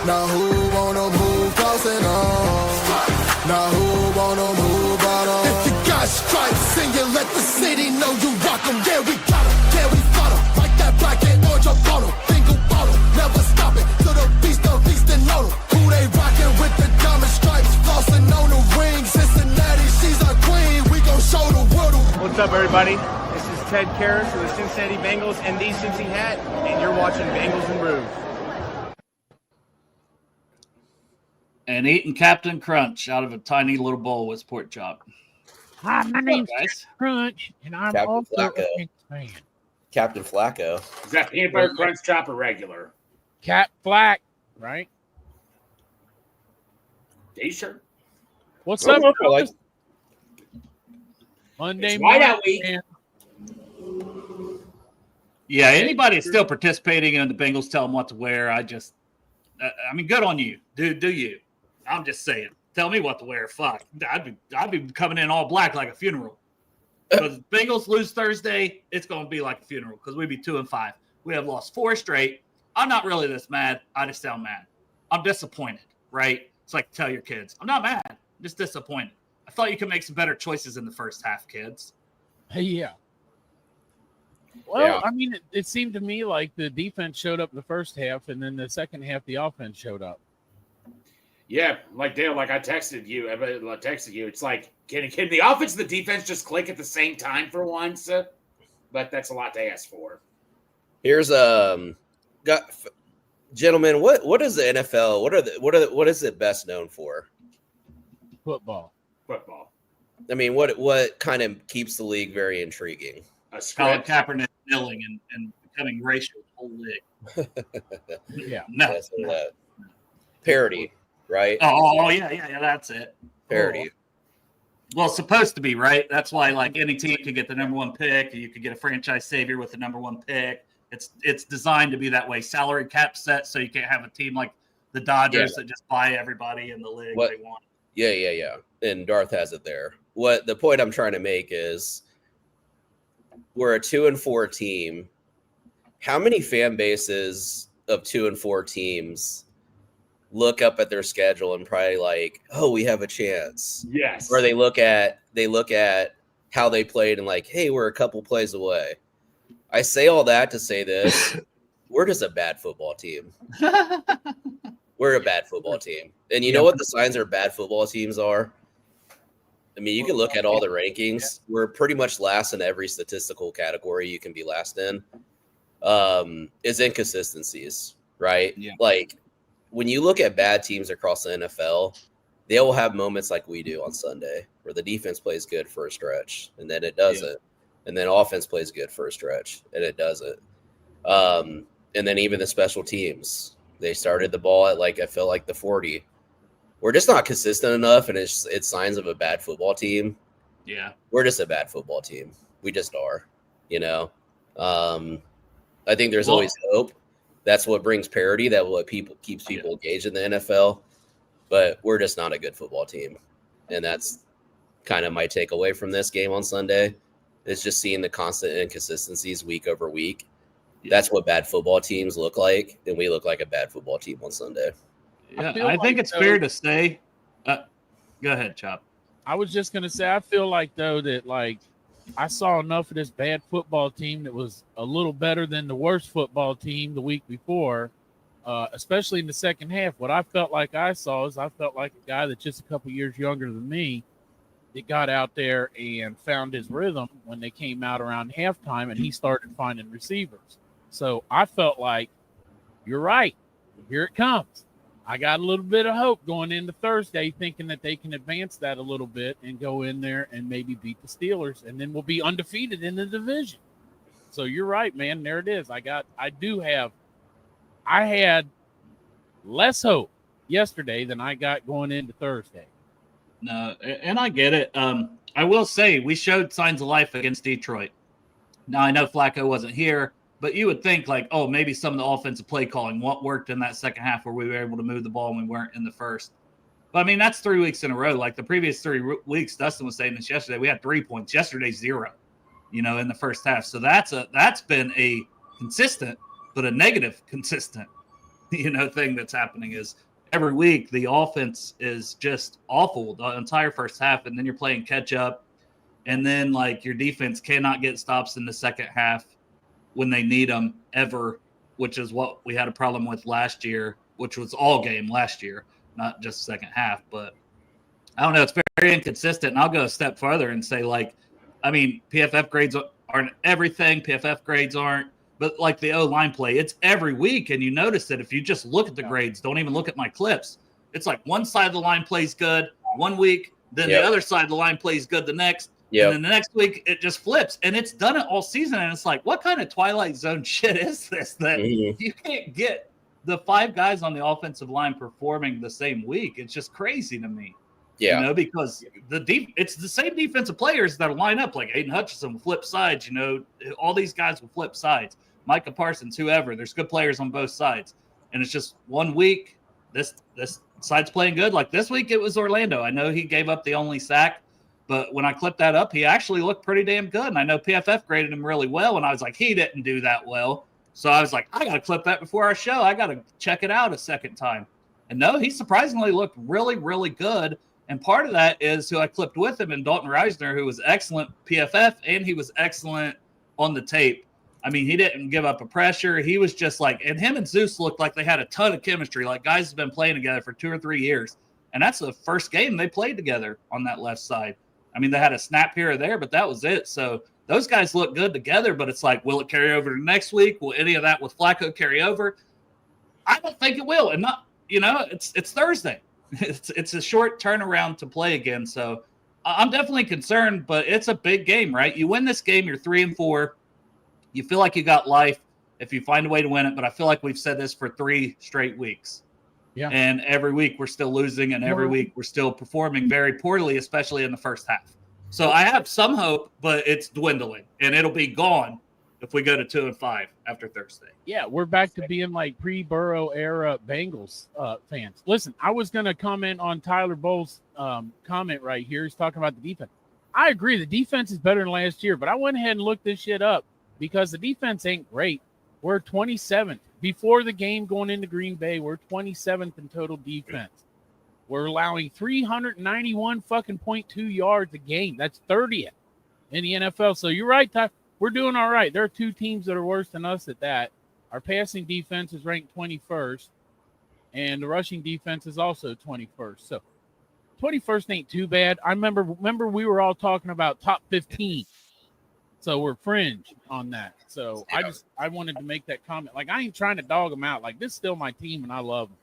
Now who wanna move crossing on? Now who wanna move out on? If you got stripes and you let the city know you rock 'em, yeah we got 'em, yeah we fought 'em. Like that black and orange up on 'em, single bottle, never stop it. To the beast of Eastern know 'em. Who they rockin' with the diamond stripes, flossing on the ring. Cincinnati, she's our queen, we gon' show the world. What's up, everybody? This is Ted Karras with the Cincinnati Bengals and the Cincy hat, and you're watching Bengals and Brews. And eating Captain Crunch out of a tiny little bowl with pork chop. Hi, my name's Captain Crunch, and I'm Captain also Flacco. a Knicks fan. Captain Flacco. Is that peanut butter crunch chop or regular? Cap Flack, right? T-shirt. What's Oh, up, I like- fellas? Monday It's whiteout morning, week. man. Yeah, anybody that's still participating in the Bengals tell them what to wear. I mean, good on you. Do you? I'm just saying. Tell me what to wear. Fuck. I'd be coming in all black like a funeral. Because Bengals lose Thursday, it's going to be like a funeral because we'd be 2-5. We have lost 4 straight. I'm not really this mad. I just sound mad. I'm disappointed, right? It's like tell your kids. I'm not mad. I'm just disappointed. I thought you could make some better choices in the first half, kids. Yeah. Well, Yeah. I mean, it seemed to me like the defense showed up the first half, and then the second half, the offense showed up. Yeah, like Dale, like I texted you. It's like, can the offense and the defense just click at the same time for once? But that's a lot to ask for. Here's gentlemen. What is the NFL? What is it best known for? Football. I mean, what kind of keeps the league very intriguing? A Colin script. Kaepernick kneeling and becoming racial the whole league. Yeah. No. That's that. Parody, right? Oh, yeah, that's it. Parody. Well, it's supposed to be, right? That's why, like, any team can get the number 1 pick. You could get a franchise savior with the number 1 pick. It's designed to be that way. Salary cap set, so you can't have a team like the Dodgers that just buy everybody in the league they want. Yeah. And Darth has it there. What the point I'm trying to make is we're a 2-4 team. How many fan bases of 2-4 teams look up at their schedule and probably like, oh, we have a chance? Yes. Or they look at how they played and like, hey, we're a couple plays away. I say all that to say this. We're just a bad football team. We're a bad football team. And you know what the signs of bad football teams are? I mean, you can look at all the rankings. We're pretty much last in every statistical category you can be last in. Is inconsistencies, right? Yeah. Like when you look at bad teams across the NFL, they will have moments like we do on Sunday where the defense plays good for a stretch and then it doesn't. Yeah. And then offense plays good for a stretch and it doesn't. And then even the special teams, they started the ball at I feel like the 40. We're just not consistent enough, and it's signs of a bad football team. Yeah. We're just a bad football team. We just are, I think there's always hope. That's what brings parity. That's what keeps people engaged in the NFL. But we're just not a good football team. And that's kind of my takeaway from this game on Sunday. It's just seeing the constant inconsistencies week over week. Yeah. That's what bad football teams look like, and we look like a bad football team on Sunday. Yeah, I think it's fair to say. Go ahead, Chop. I was just going to say, I feel like, though, that, I saw enough of this bad football team that was a little better than the worst football team the week before, especially in the second half. What I felt like I saw is I felt like a guy that's just a couple years younger than me that got out there and found his rhythm when they came out around halftime and he started finding receivers. So I felt like, you're right. Here it comes. I got a little bit of hope going into Thursday, thinking that they can advance that a little bit and go in there and maybe beat the Steelers, and then we'll be undefeated in the division. So you're right, man. There it is. I had less hope yesterday than I got going into Thursday. No, and I get it. I will say we showed signs of life against Detroit. Now, I know Flacco wasn't here, but you would think maybe some of the offensive play calling worked in that second half where we were able to move the ball and we weren't in the first. But, I mean, that's 3 weeks in a row. Like the previous 3 weeks, Dustin was saying this yesterday, we had 3 points. Yesterday, 0, in the first half. So that's been a consistent, but a negative consistent thing that's happening is every week the offense is just awful the entire first half, and then you're playing catch up, and then like your defense cannot get stops in the second half when they need them ever, which is what we had a problem with last year, which was all game last year, not just second half. But I don't know, it's very inconsistent. And I'll go a step further and say, like, I mean, PFF grades aren't everything. PFF grades aren't. But like the O-line play, it's every week. And you notice that if you just look at the grades, don't even look at my clips. It's like one side of the line plays good one week, then the other side of the line plays good the next. And then the next week it just flips. And it's done it all season. And it's like, what kind of Twilight Zone shit is this that you can't get the 5 guys on the offensive line performing the same week? It's just crazy to me. Yeah, because it's the same defensive players that'll line up, like Aiden Hutchinson will flip sides. All these guys will flip sides. Micah Parsons, whoever. There's good players on both sides, and it's just one week. This side's playing good. Like this week, it was Orlando. I know he gave up the only sack, but when I clipped that up, he actually looked pretty damn good. And I know PFF graded him really well, and I was like, he didn't do that well. So I was like, I got to clip that before our show. I got to check it out a second time. And no, he surprisingly looked really, really good. And part of that is who I clipped with him, and Dalton Reisner, who was excellent PFF, and he was excellent on the tape. I mean, he didn't give up a pressure. He was just like, and him and Zeus looked like they had a ton of chemistry. Like guys have been playing together for 2 or 3 years. And that's the first game they played together on that left side. I mean, they had a snap here or there, but that was it. So those guys look good together, but it's like, will it carry over to next week? Will any of that with Flacco carry over? I don't think it will. And not, it's Thursday. It's a short turnaround to play again. So I'm definitely concerned, but it's a big game, right? You win this game, you're 3-4. You feel like you got life if you find a way to win it. But I feel like we've said this for 3 straight weeks. Yeah. And every week we're still losing, and every week we're still performing very poorly, especially in the first half. So I have some hope, but it's dwindling, and it'll be gone if we go to 2-5 after Thursday. Yeah, we're back to being like pre-Burrow era Bengals fans. Listen, I was going to comment on Tyler Bowles' comment right here. He's talking about the defense. I agree. The defense is better than last year, but I went ahead and looked this shit up because the defense ain't great. We're 27th. Before the game going into Green Bay, we're 27th in total defense. We're allowing 391 fucking 0.2 yards a game. That's 30th in the NFL. So you're right, Ty. We're doing all right. There are 2 teams that are worse than us at that. Our passing defense is ranked 21st, and the rushing defense is also 21st. So 21st ain't too bad. I remember we were all talking about top 15. So we're fringe on that. So I wanted to make that comment. Like, I ain't trying to dog them out. Like, this is still my team, and I love them.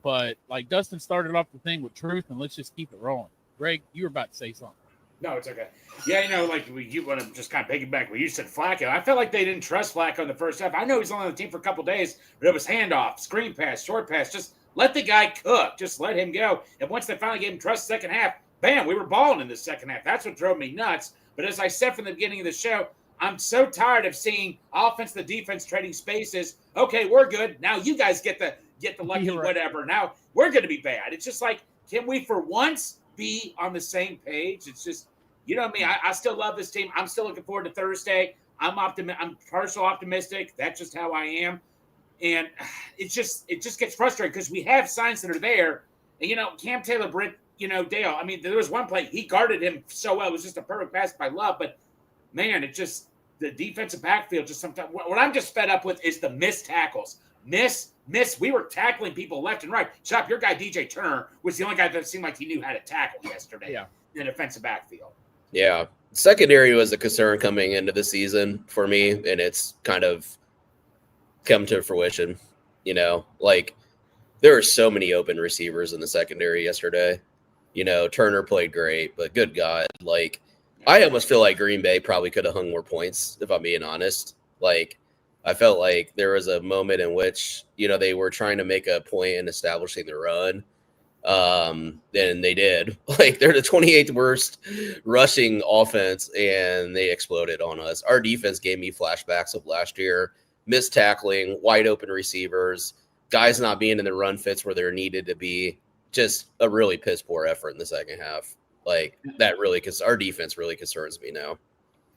But, like, Dustin started off the thing with truth, and let's just keep it rolling. Greg, you were about to say something. No, it's okay. Yeah, like you want to just kind of piggyback what you said, Flacco. I felt like they didn't trust Flacco in the first half. I know he's only on the team for a couple days, but it was handoff, screen pass, short pass. Just let the guy cook. Just let him go. And once they finally gave him trust second half, bam, we were balling in the second half. That's what drove me nuts. But as I said from the beginning of the show, I'm so tired of seeing offense and the defense trading spaces. Okay, we're good. Now you guys get the lucky whatever. Now we're going to be bad. It's just like, can we for once be on the same page? It's just, you know what I mean? I still love this team. I'm still looking forward to Thursday. I'm partial optimistic. That's just how I am. And it just gets frustrating because we have signs that are there. And, Cam Taylor-Britt, Dale, I mean, there was one play. He guarded him so well. It was just a perfect pass by Love. But, man, the defensive backfield just sometimes – what I'm just fed up with is the missed tackles. Miss. We were tackling people left and right. Chop, your guy, DJ Turner, was the only guy that seemed like he knew how to tackle yesterday in the defensive backfield. Yeah. Secondary was a concern coming into the season for me, and it's kind of come to fruition. Like there were so many open receivers in the secondary yesterday. Turner played great, but good God, like I almost feel like Green Bay probably could have hung more points, if I'm being honest. Like I felt like there was a moment in which, they were trying to make a point in establishing the run. And they did. Like they're the 28th worst rushing offense, and they exploded on us. Our defense gave me flashbacks of last year. Missed tackling, wide open receivers, guys not being in the run fits where they're needed to be. Just a really piss poor effort in the second half. Like that really, because our defense really concerns me now.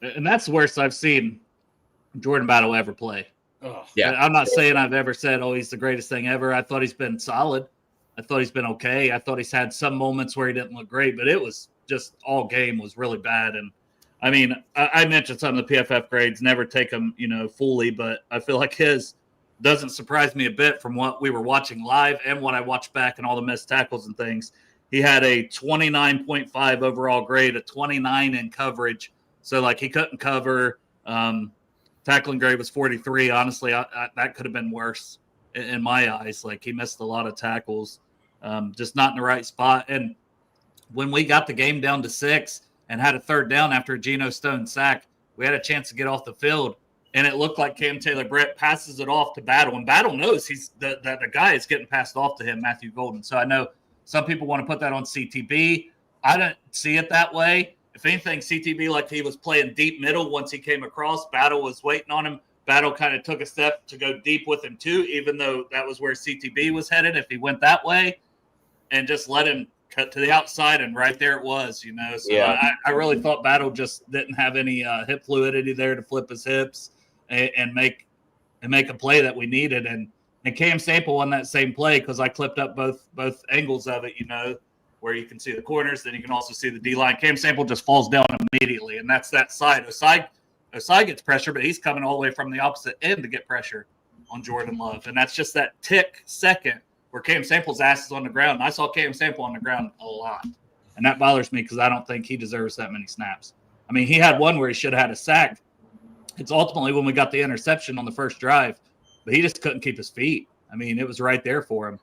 And that's the worst I've seen Jordan Battle ever play. Ugh. Yeah. I'm not saying I've ever said, oh, he's the greatest thing ever. I thought he's been solid. I thought he's been okay. I thought he's had some moments where he didn't look great, but it was just all game was really bad. And I mean, I mentioned some of the PFF grades, never take them, fully, but I feel like his doesn't surprise me a bit from what we were watching live and what I watched back and all the missed tackles and things. He had a 29.5 overall grade, a 29 in coverage. So, like, he couldn't cover. Tackling grade was 43. Honestly, that could have been worse in my eyes. Like, he missed a lot of tackles, just not in the right spot. And when we got the game down to 6 and had a third down after a Geno Stone sack, we had a chance to get off the field. And it looked like Cam Taylor-Britt passes it off to Battle. And Battle knows the guy is getting passed off to him, Matthew Golden. So I know some people want to put that on CTB. I don't see it that way. If anything, CTB, like, he was playing deep middle once he came across. Battle was waiting on him. Battle kind of took a step to go deep with him too, even though that was where CTB was headed if he went that way, and just let him cut to the outside, and right there it was, So yeah. I really thought Battle just didn't have any hip fluidity there to flip his hips and make a play that we needed. And Cam Sample on that same play, because I clipped up both angles of it, where you can see the corners, then you can also see the D-line. Cam Sample just falls down immediately, and that's that side. Osai gets pressure, but he's coming all the way from the opposite end to get pressure on Jordan Love. And that's just that tick second where Cam Sample's ass is on the ground. And I saw Cam Sample on the ground a lot. And that bothers me because I don't think he deserves that many snaps. I mean, he had one where he should have had a sack. It's ultimately when we got the interception on the first drive, but he just couldn't keep his feet. I mean, it was right there for him.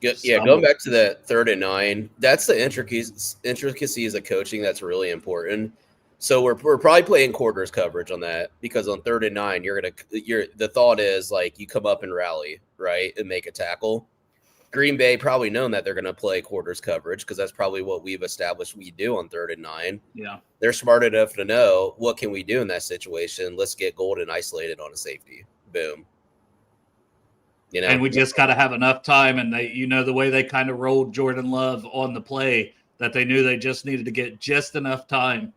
Yeah, going back to the 3rd and 9, that's the intricacies of coaching that's really important. So we're probably playing quarters coverage on that, because on 3rd and 9, the thought is, like, you come up and rally, right, and make a tackle. Green Bay probably known that they're going to play quarters coverage, because that's probably what we've established we do on 3rd and 9. Yeah, they're smart enough to know what can we do in that situation. Let's get Golden isolated on a safety. Boom. And we just got to have enough time. And they, the way they kind of rolled Jordan Love on the play, that they knew they just needed to get just enough time,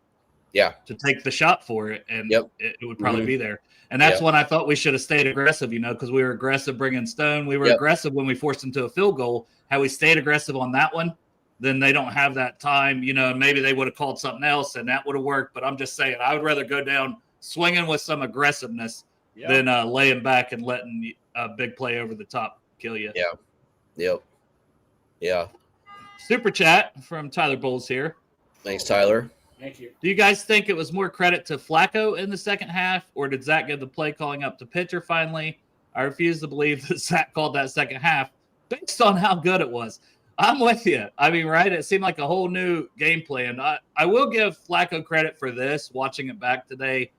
to take the shot for it, and it would probably be there. And that's when I thought we should have stayed aggressive, because we were aggressive bringing Stone. We were aggressive when we forced him to a field goal. Had we stayed aggressive on that one, then they don't have that time, and maybe they would have called something else and that would have worked. But I'm just saying, I would rather go down swinging with some aggressiveness than laying back and letting a big play over the top kill you. Yeah. Super chat from Tyler Bowles here. Thanks, Tyler. Thank you. Do you guys think it was more credit to Flacco in the second half, or did Zach give the play calling up to pitcher finally? I refuse to believe that Zach called that second half based on how good it was. I'm with you. I mean, right? It seemed like a whole new game plan. I will give Flacco credit for this, watching it back today.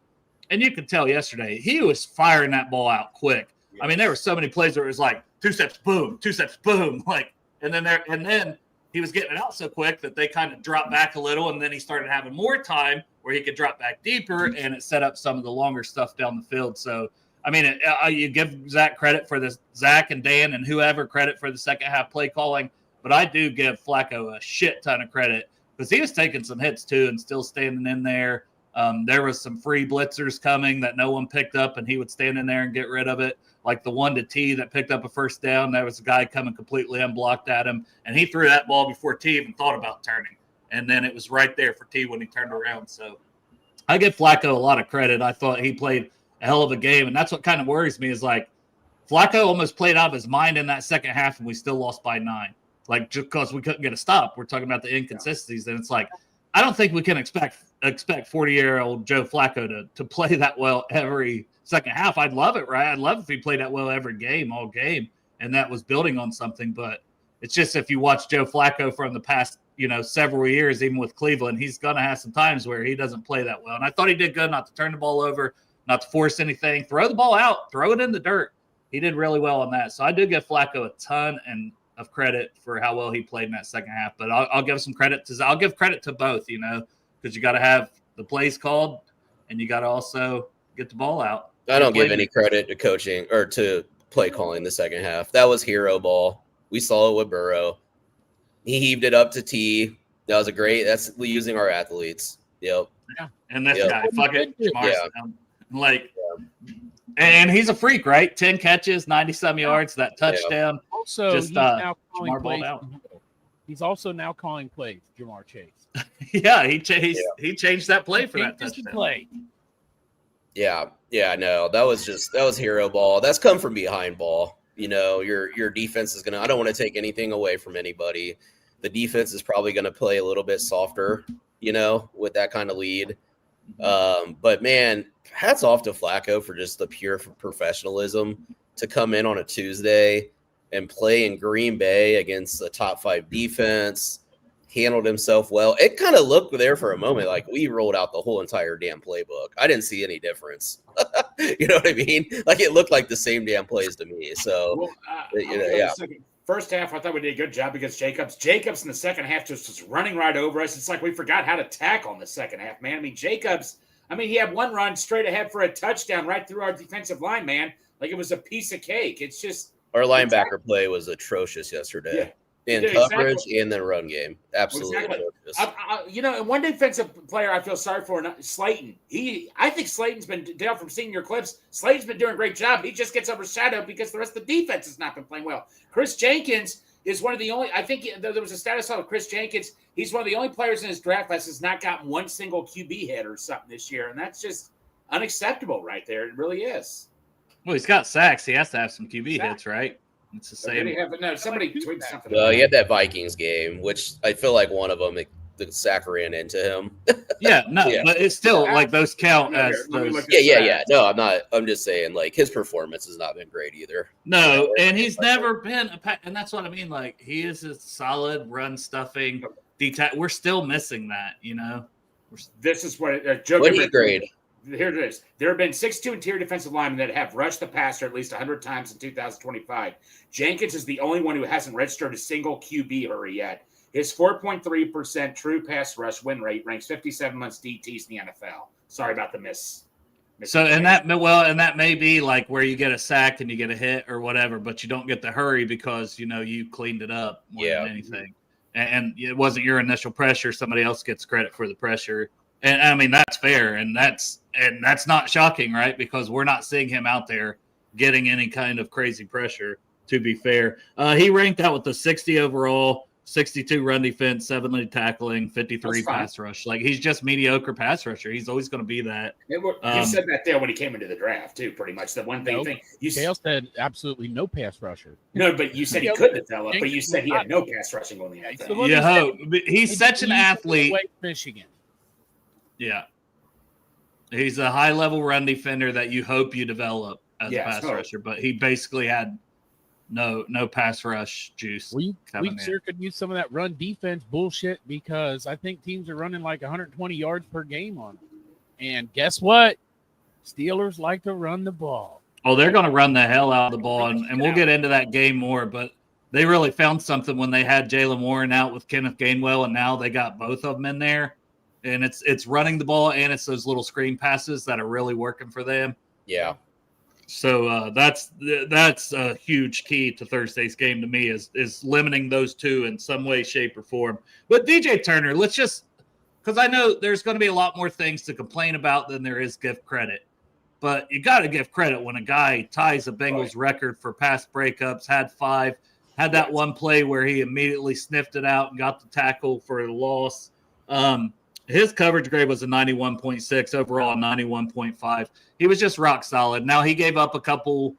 And you could tell yesterday, he was firing that ball out quick. Yes. I mean, there were so many plays where it was like 2 steps, boom, 2 steps, boom. Like, and then he was getting it out so quick that they kind of dropped back a little. And then he started having more time where he could drop back deeper, and it set up some of the longer stuff down the field. So, I mean, you give Zach credit for this, Zach and Dan and whoever credit for the second half play calling. But I do give Flacco a shit ton of credit, because he was taking some hits too and still standing in there. There was some free blitzers coming that no one picked up, and he would stand in there and get rid of it. Like the one to T that picked up a first down, there was a guy coming completely unblocked at him, and he threw that ball before T even thought about turning. And then it was right there for T when he turned around. So I give Flacco a lot of credit. I thought he played a hell of a game, and that's what kind of worries me is, like, Flacco almost played out of his mind in that second half, and we still lost by 9. Like, just because we couldn't get a stop. We're talking about the inconsistencies, and it's like, I don't think we can expect 40-year-old Joe Flacco to play that well every second half. I'd love it, right? I'd love if he played that well every game, all game, and that was building on something. But it's just, if you watch Joe Flacco from the past, several years, even with Cleveland, he's going to have some times where he doesn't play that well. And I thought he did good not to turn the ball over, not to force anything, throw the ball out, throw it in the dirt. He did really well on that. So I do give Flacco a ton of credit for how well he played in that second half. But I'll give some credit I'll give credit to both, because you got to have the plays called and you got to also get the ball out. I don't give any credit to coaching or to play calling the second half. That was hero ball. We saw it with Burrow. He heaved it up to T. That was that's using our athletes. Yep. Yeah. And this guy, fuck it. And he's a freak, right? 10 catches, 90-some yards, that touchdown. Also, Just, he's now calling Jamar balled plays. out. He's also now calling plays, Jamar Chase. Yeah, he changed that play for that Changes the touchdown. play. Yeah, no, that was hero ball. That's come from behind ball. You know, your defense is gonna. I don't want to take anything away from anybody. The defense is probably going to play a little bit softer, you know, with that kind of lead. But man, hats off to Flacco for just the pure professionalism to come in on a Tuesday and play in Green Bay against a top 5 defense. Handled himself well. It kind of looked there for a moment like we rolled out the whole entire damn playbook. I didn't see any difference. You know what I mean? Like it looked like the same damn plays to me. So, yeah. First half, I thought we did a good job against Jacobs. Jacobs in the second half just was running right over us. It's like we forgot how to tackle in the second half, man. I mean, Jacobs, he had one run straight ahead for a touchdown right through our defensive line, man. Like it was a piece of cake. It's just our linebacker play was atrocious yesterday. Yeah. In coverage and the run game. Absolutely. Exactly. And one defensive player I feel sorry for, Slayton. I think Slayton's been, Dale, from seeing your clips, Slayton's been doing a great job. He just gets overshadowed because the rest of the defense has not been playing well. Chris Jenkins is one of the only, I think there was a status on Chris Jenkins. He's one of the only players in his draft class that's not gotten one single QB hit or something this year. And that's just unacceptable right there. It really is. Well, he's got sacks. He has to have some QB hits, right? It's the same. Somebody tweeted something. He had that Vikings game, which I feel like one of them, the sack ran into him. But it's still like those count as those. Yeah. No, I'm not. I'm just saying, like his performance has not been great either. No, and he's never been and that's what I mean. Like he is a solid run stuffing. We're still missing that, you know. This is what Joe. What do you grade? Here it is. There have been 62 interior defensive linemen that have rushed the passer at least 100 times in 2025. Jenkins is the only one who hasn't registered a single QB hurry yet. His 4.3% true pass rush win rate ranks 57 months DTs in the NFL. Sorry about the miss. So, and that may be like where you get a sack and you get a hit or whatever, but you don't get the hurry because, you cleaned it up more than anything. And it wasn't your initial pressure. Somebody else gets credit for the pressure. And I mean, that's fair. And that's not shocking, right? Because we're not seeing him out there getting any kind of crazy pressure, to be fair. He ranked out with the 60 overall, 62 run defense, 7 lead tackling, 53 pass rush. Like he's just mediocre pass rusher. He's always going to be that. You said that there when he came into the draft too, pretty much. The one thing Dale said absolutely no pass rusher. No, but you said he could develop, but you said he had no pass rushing on the NFL. He's such an athlete. Michigan. Yeah. He's a high-level run defender that you hope you develop as a pass rusher, but he basically had no pass rush juice. We sure could use some of that run defense bullshit because I think teams are running like 120 yards per game on them. And guess what? Steelers like to run the ball. Oh, they're going to run the hell out of the ball, and we'll get into that game more, but they really found something when they had Jaylen Warren out with Kenneth Gainwell, and now they got both of them in there. And it's running the ball and it's those little screen passes that are really working for them. Yeah. So that's a huge key to Thursday's game to me is limiting those two in some way, shape, or form. But DJ Turner, because I know there's going to be a lot more things to complain about than there is give credit. But you got to give credit when a guy ties a Bengals record for pass breakups, had 5, had that one play where he immediately sniffed it out and got the tackle for the loss. His coverage grade was a 91.6, overall 91.5. He was just rock solid. Now he gave up a couple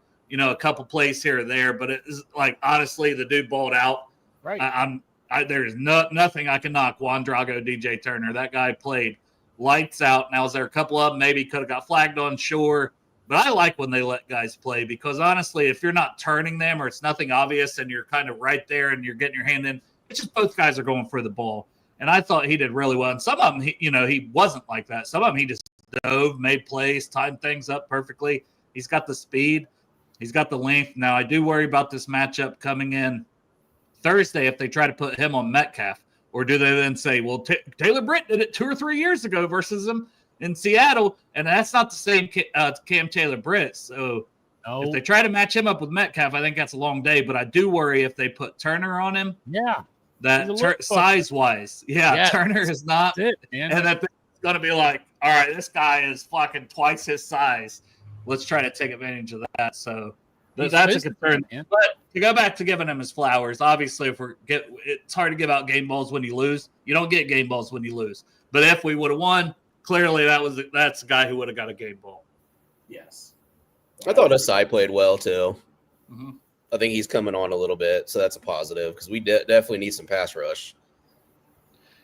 plays here or there, but it's like honestly, the dude balled out. Right. There's nothing I can knock Juan Drago, DJ Turner. That guy played lights out. Now is there a couple of them maybe could have got flagged on? Sure, but I like when they let guys play because honestly, if you're not turning them or it's nothing obvious and you're kind of right there and you're getting your hand in, it's just both guys are going for the ball. And I thought he did really well. And some of them, he wasn't like that. Some of them, he just dove, made plays, timed things up perfectly. He's got the speed. He's got the length. Now, I do worry about this matchup coming in Thursday if they try to put him on Metcalf. Or do they then say, well, Taylor Britt did it 2 or 3 years ago versus him in Seattle. And that's not the same Cam Taylor Britt. So if they try to match him up with Metcalf, I think that's a long day. But I do worry if they put Turner on him. Yeah. That size-wise, Turner is not, it, man. And that it's going to be like, all right, this guy is fucking twice his size, let's try to take advantage of that. So He's that's a physical, concern. man. But to go back to giving him his flowers, obviously, it's hard to give out game balls when you lose. You don't get game balls when you lose. But if we would have won, clearly that's the guy who would have got a game ball. Yes. I thought Asai played well too. Mm-hmm. I think he's coming on a little bit, so that's a positive because we definitely need some pass rush.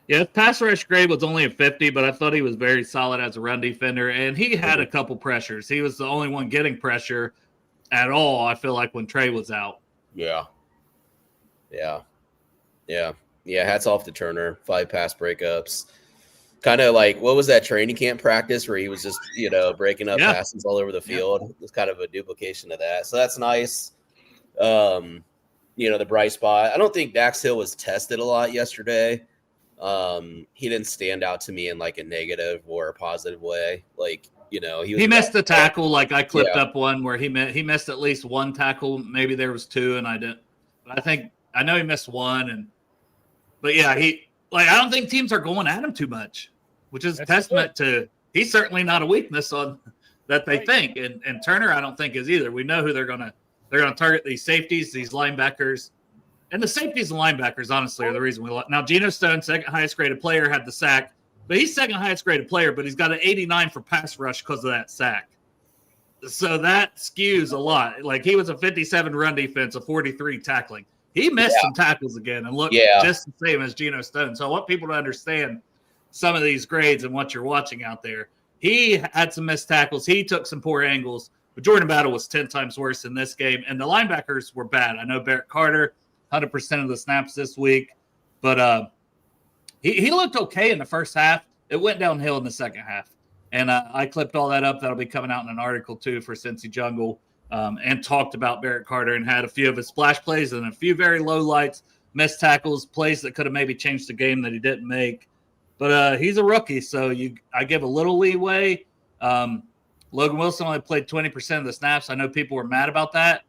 Yeah, his pass rush grade was only a 50, but I thought he was very solid as a run defender, and he had a couple pressures. He was the only one getting pressure at all, I feel like, when Trey was out. Yeah. Hats off to Turner. 5 pass breakups. Kind of like, what was that training camp practice where he was just, breaking up passes all over the field? It was kind of a duplication of that. So that's nice. The bright spot. I don't think Dax Hill was tested a lot yesterday. He didn't stand out to me in like a negative or a positive way. Like, he missed a tackle. Like I clipped up one where he missed at least one tackle. Maybe there was 2 and I didn't. But I know he missed one. But yeah, I don't think teams are going at him too much, which is a testament to he's certainly not a weakness on that they think. And Turner, I don't think is either. We know who they're gonna target, these safeties, these linebackers. And the safeties and linebackers, honestly, are the reason we lost. Now, Geno Stone, second highest graded player, had the sack, but he's second highest graded player, but he's got an 89 for pass rush because of that sack. So that skews a lot. Like he was a 57 run defense, a 43 tackling. He missed some tackles again and looked just the same as Geno Stone. So I want people to understand some of these grades and what you're watching out there. He had some missed tackles. He took some poor angles, but Jordan Battle was 10 times worse in this game. And the linebackers were bad. I know Barrett Carter, 100% of the snaps this week, but he looked okay in the first half. It went downhill in the second half. And I clipped all that up. That'll be coming out in an article, too, for Cincy Jungle, and talked about Barrett Carter and had a few of his splash plays and a few very low lights, missed tackles, plays that could have maybe changed the game that he didn't make. But he's a rookie, so I give a little leeway. Logan Wilson only played 20% of the snaps. I know people were mad about that.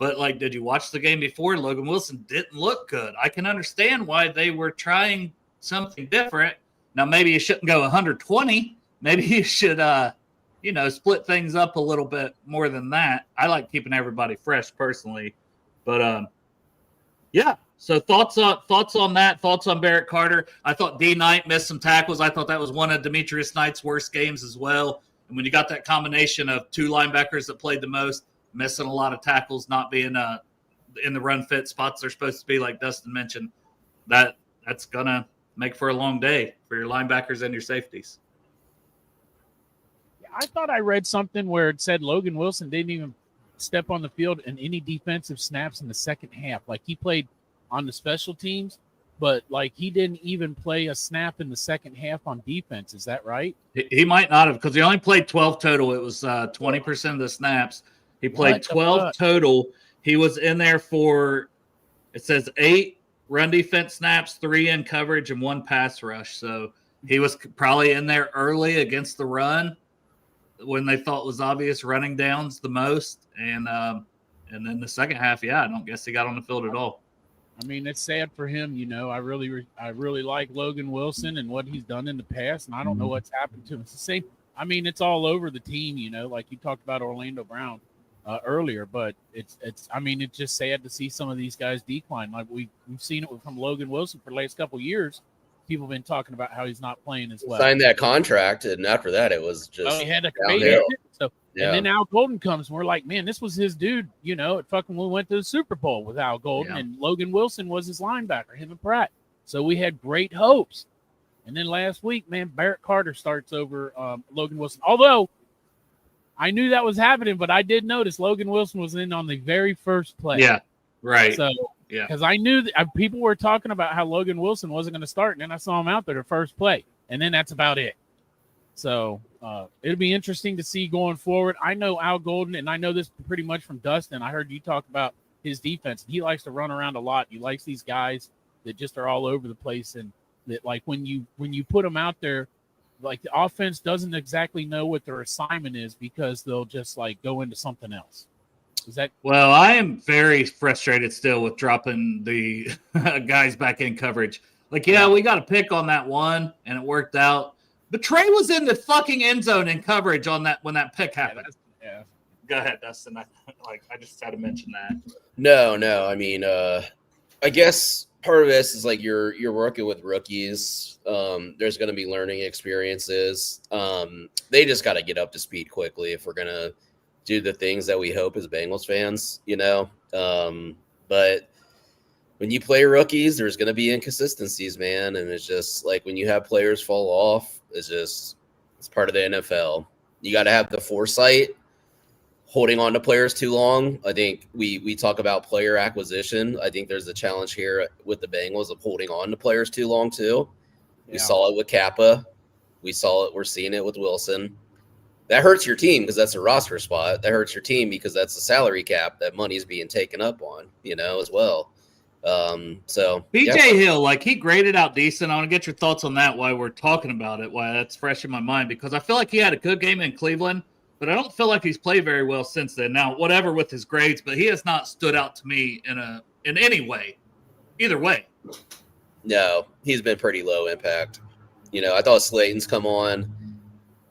But, did you watch the game before? Logan Wilson didn't look good. I can understand why they were trying something different. Now, maybe you shouldn't go 120. Maybe you should, split things up a little bit more than that. I like keeping everybody fresh personally. But, so thoughts on that, thoughts on Barrett Carter. I thought D. Knight missed some tackles. I thought that was one of Demetrius Knight's worst games as well. And when you got that combination of 2 linebackers that played the most, missing a lot of tackles, not being in the run fit spots they're supposed to be, like Dustin mentioned, that's going to make for a long day for your linebackers and your safeties. I thought I read something where it said Logan Wilson didn't even step on the field in any defensive snaps in the second half. Like he played on the special teams, but he didn't even play a snap in the second half on defense. Is that right? He might not have, because he only played 12 total. It was 20% of the snaps. He played 12 total. He was in there for, it says 8 run defense snaps, 3 in coverage, and 1 pass rush. So he was probably in there early against the run when they thought was obvious running downs the most. And then the second half, I don't guess he got on the field at all. I mean, it's sad for him. I really like Logan Wilson and what he's done in the past, and I don't know what's happened to him. It's the same. I mean, it's all over the team, like you talked about Orlando Brown earlier, but it's just sad to see some of these guys decline. Like we've seen it from Logan Wilson for the last couple of years. People have been talking about how he's not playing as well. Signed that contract, and after that, it was just he had a baby. So, and then Al Golden comes, and we're like, man, this was his dude. We went to the Super Bowl with Al Golden, and Logan Wilson was his linebacker, him and Pratt. So we had great hopes. And then last week, man, Barrett Carter starts over Logan Wilson. Although I knew that was happening, but I did notice Logan Wilson was in on the very first play. Yeah, right. So, because I knew that people were talking about how Logan Wilson wasn't going to start, and then I saw him out there the first play, and then that's about it. So it'll be interesting to see going forward. I know Al Golden, and I know this pretty much from Dustin. I heard you talk about his defense. He likes to run around a lot. He likes these guys that just are all over the place, and that when you put them out there, the offense doesn't exactly know what their assignment is because they'll just go into something else. Is that? Well, I am very frustrated still with dropping the guys back in coverage. We got a pick on that one, and it worked out. But Trey was in the fucking end zone in coverage on that when that pick happened. Go ahead, Dustin. I just had to mention that. No. I mean, I guess part of this is like you're working with rookies. There's going to be learning experiences. They just got to get up to speed quickly if we're going to do the things that we hope as Bengals fans, but when you play rookies, there's going to be inconsistencies, man. And it's just like when you have players fall off, it's part of the NFL. You got to have the foresight. Holding on to players too long, I think we talk about player acquisition. I think there's a challenge here with the Bengals of holding on to players too long too. Yeah. We saw it with Kappa. We're seeing it with Wilson. That hurts your team because that's a roster spot. That hurts your team because that's a salary cap that money's being taken up on, as well. So BJ Hill, he graded out decent. I want to get your thoughts on that while we're talking about it, why that's fresh in my mind, because I feel like he had a good game in Cleveland, but I don't feel like he's played very well since then. Now, whatever with his grades, but he has not stood out to me in any way, either way. No, he's been pretty low impact. I thought Slayton's come on.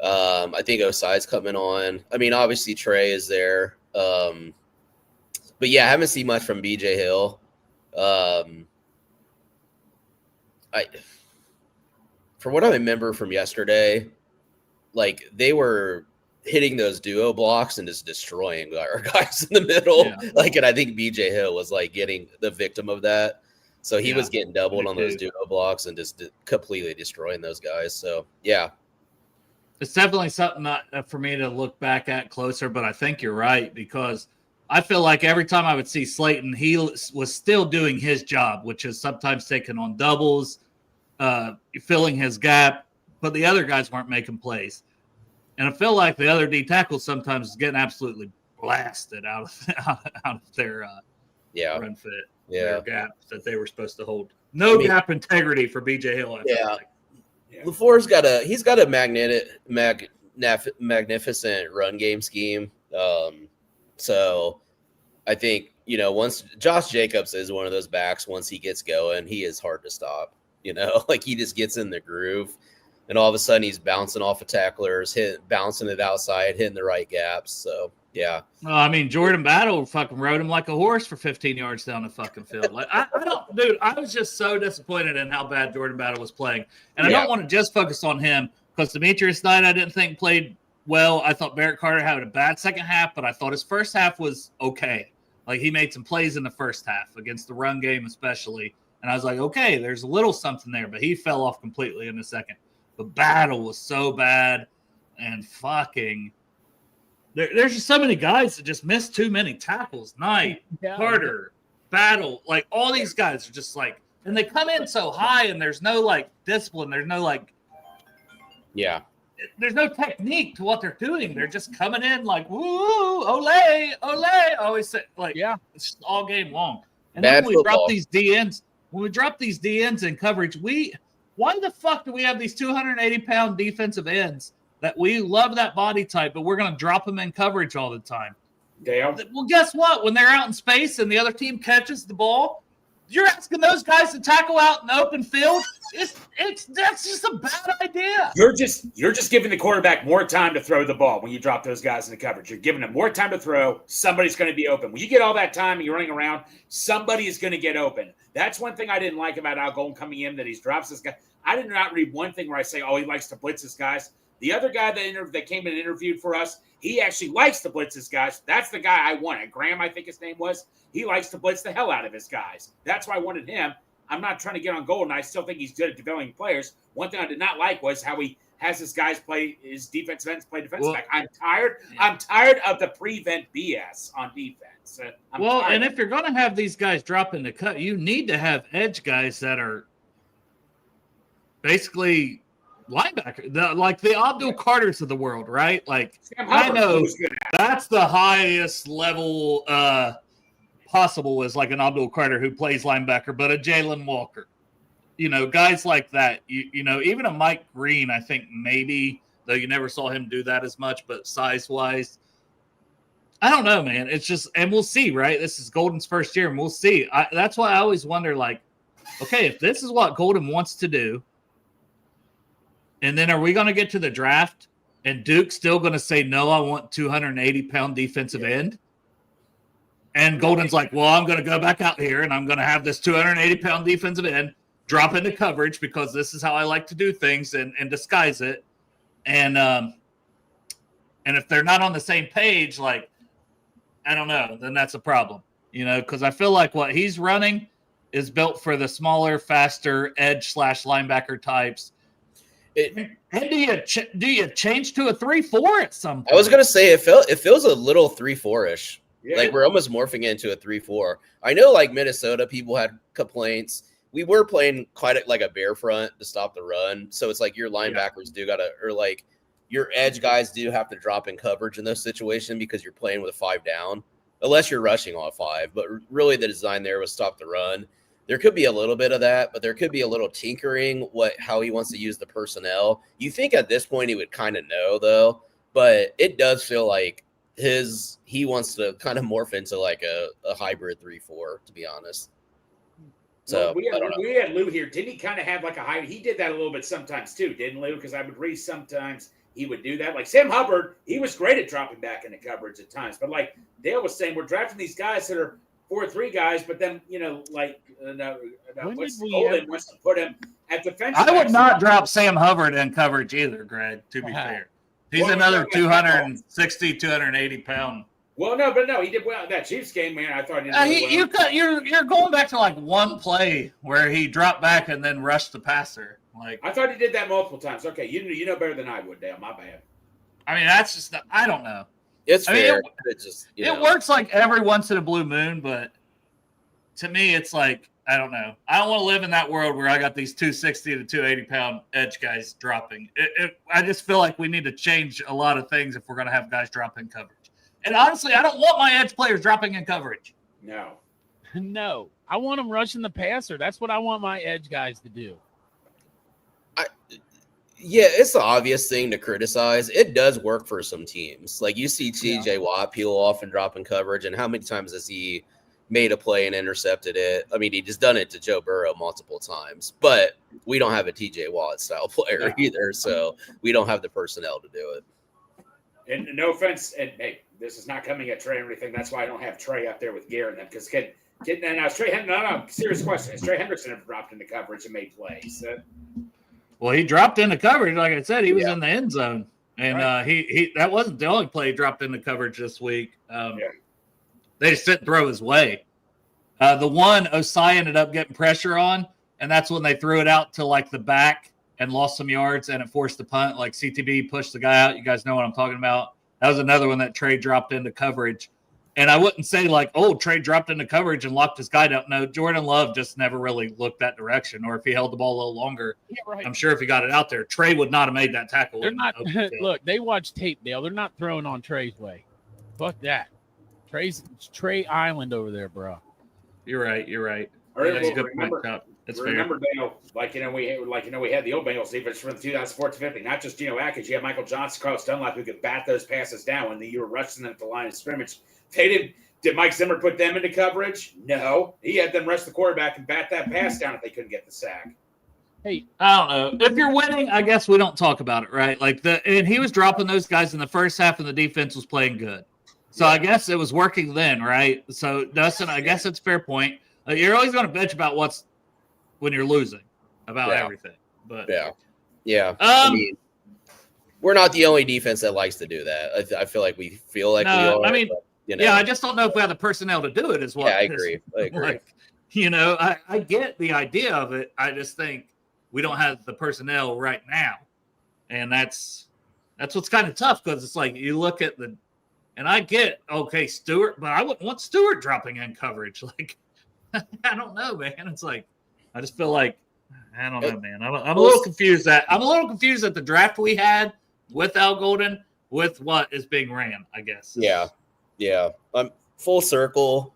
I think Osai's coming on. I mean, obviously Trey is there. But yeah, I haven't seen much from BJ Hill. For what I remember from yesterday, they were hitting those duo blocks and just destroying our guys in the middle. Yeah. And I think BJ Hill was getting the victim of that. So he was getting doubled on those duo blocks and just completely destroying those guys. So yeah. It's definitely something for me to look back at closer, but I think you're right, because I feel like every time I would see Slayton, he was still doing his job, which is sometimes taking on doubles, filling his gap, but the other guys weren't making plays. And I feel like the other D tackles sometimes is getting absolutely blasted out of their run fit, their gaps that they were supposed to hold. Gap integrity for BJ Hill. I feel like. LaFleur's got a magnificent run game scheme. So I think, once Josh Jacobs is one of those backs, once he gets going, he is hard to stop. He just gets in the groove, and all of a sudden he's bouncing off of tacklers, bouncing it outside, hitting the right gaps. So yeah. Well, I mean, Jordan Battle fucking rode him like a horse for 15 yards down the fucking field. I was just so disappointed in how bad Jordan Battle was playing. And I don't want to just focus on him, because Demetrius Knight I didn't think played well. I thought Barrett Carter had a bad second half, but I thought his first half was okay. He made some plays in the first half against the run game especially. And I was like, okay, there's a little something there, but he fell off completely in the second. But Battle was so bad, and fucking there's just so many guys that just missed too many tackles. Knight, Carter, Battle, all these guys are just and they come in so high, and there's no discipline. There's no there's no technique to what they're doing. They're just coming in woo, ole, ole. I always say it's just all game long. And then when we drop these DNs in coverage, why the fuck do we have these 280-pound defensive ends that we love that body type, but we're going to drop them in coverage all the time? Damn. Well, guess what? When they're out in space and the other team catches the ball, you're asking those guys to tackle out in the open field. That's just a bad idea. You're just giving the quarterback more time to throw the ball when you drop those guys in the coverage. You're giving them more time to throw. Somebody's going to be open. When you get all that time and you're running around, somebody is going to get open. That's one thing I didn't like about Al Golden coming in, that he drops this guy. I did not read one thing where I say, he likes to blitz his guys. The other guy that came and interviewed for us, he actually likes to blitz his guys. That's the guy I wanted. Graham, I think his name was. He likes to blitz the hell out of his guys. That's why I wanted him. I'm not trying to get on Golden. I still think he's good at developing players. One thing I did not like was how he has his guys play, his defensive ends play defensive back. I'm tired. I'm tired of the prevent BS on defense. And if you're going to have these guys drop in the cut, you need to have edge guys that are basically linebacker, the Abdul Carters of the world, right? I know that's the highest level possible, is an Abdul Carter who plays linebacker, but a Jalen Walker, guys like that. Even a Mike Green, I think maybe, though you never saw him do that as much, but size wise, I don't know, man. It's just, and we'll see, right? This is Golden's first year, and we'll see. That's why I always wonder, okay, if this is what Golden wants to do, and then are we going to get to the draft and Duke's still going to say, no, I want 280-pound defensive end. And Golden's like, well, I'm going to go back out here and I'm going to have this 280-pound defensive end drop into coverage because this is how I like to do things and disguise it. And if they're not on the same page, like, I don't know, then that's a problem, because I feel like what he's running is built for the smaller, faster edge/linebacker types. And do you change to a 3-4 at some point? I was gonna say it feels a little 3-4-ish. Yeah. Like we're almost morphing into a 3-4. I know, like Minnesota, people had complaints. We were playing quite like a bear front to stop the run, so it's like your linebackers do gotta, or like your edge guys do have to drop in coverage in those situations because you're playing with a 5 down, unless you're rushing on 5. But really, the design there was stop the run. There could be a little bit of that, but there could be a little tinkering how he wants to use the personnel. You think at this point he would kind of know, though, but it does feel like he wants to kind of morph into like a hybrid 3-4, to be honest. So well, we had Lou here. Didn't he kind of have like a hybrid? He did that a little bit sometimes too, didn't Lou? Because I would read sometimes he would do that. Like Sam Hubbard, he was great at dropping back into coverage at times. But like Dale was saying, we're drafting these guys that are 4-3 guys, but then Golden wants to put him at defensive. I would not drop Sam Hubbard in coverage either, Greg, to be fair. He's another 260, 280-pound. Well, no, he did well that Chiefs game, man. I thought he did you're going back to like one play where he dropped back and then rushed the passer. Like I thought he did that multiple times. Okay, you know better than I would, Dale. My bad. I mean, that's just I don't know. It's fair. It works like every once in a blue moon, but to me, it's like, I don't know. I don't want to live in that world where I got these 260 to 280-pound edge guys dropping. I just feel like we need to change a lot of things if we're going to have guys drop in coverage. And honestly, I don't want my edge players dropping in coverage. No. I want them rushing the passer. That's what I want my edge guys to do. Yeah, it's the obvious thing to criticize. It does work for some teams. Like you see TJ Watt peel off and drop in coverage, and how many times has he made a play and intercepted it? I mean, he just done it to Joe Burrow multiple times. But we don't have a TJ Watt style player either, so we don't have the personnel to do it. And no offense, and hey, this is not coming at Trey or anything. That's why I don't have Trey up there with Garrett and them, because serious question. Has Trey Hendrickson ever dropped into coverage and made plays? Well, he dropped into coverage. Like I said, he was in the end zone. And he that wasn't the only play he dropped into coverage this week. They just didn't throw his way. The one Osai ended up getting pressure on, and that's when they threw it out to like the back and lost some yards, and it forced the punt. Like CTB pushed the guy out. You guys know what I'm talking about. That was another one that Trey dropped into coverage. And I wouldn't say like, oh, Trey dropped into coverage and locked his guy down. No, Jordan Love just never really looked that direction. Or if he held the ball a little longer, I'm sure if he got it out there, Trey would not have made that tackle. They're not. Look, they watch tape, Dale. They're not throwing on Trey's way. Fuck that. Trey Island over there, bro. You're right. All right, That's a good point, Cup. Remember, Dale, we had the old Bengals defense from 2014-15, not just Geno Atkins. You had Michael Johnson, Carlos Dunlap, who could bat those passes down when you were rushing them at the line of scrimmage. They didn't. Did Mike Zimmer put them into coverage? No. He had them rush the quarterback and bat that pass down if they couldn't get the sack. Hey, I don't know. If you're winning, I guess we don't talk about it, right? And he was dropping those guys in the first half, and the defense was playing good. So I guess it was working then, right? So Dustin, I guess it's a fair point. You're always going to bitch about when you're losing about everything. But yeah. I mean, we're not the only defense that likes to do that. I feel like we we are. I mean, I just don't know if we have the personnel to do it as well. Yeah, I agree. I get the idea of it. I just think we don't have the personnel right now. And that's what's kind of tough, because it's like you look at and I get, okay, Stewart, but I wouldn't want Stewart dropping in coverage. Like, I don't know, man. It's like, I just feel like, I don't know, man. I'm a little confused at the draft we had with Al Golden with what is being ran, I guess. Yeah. Full circle.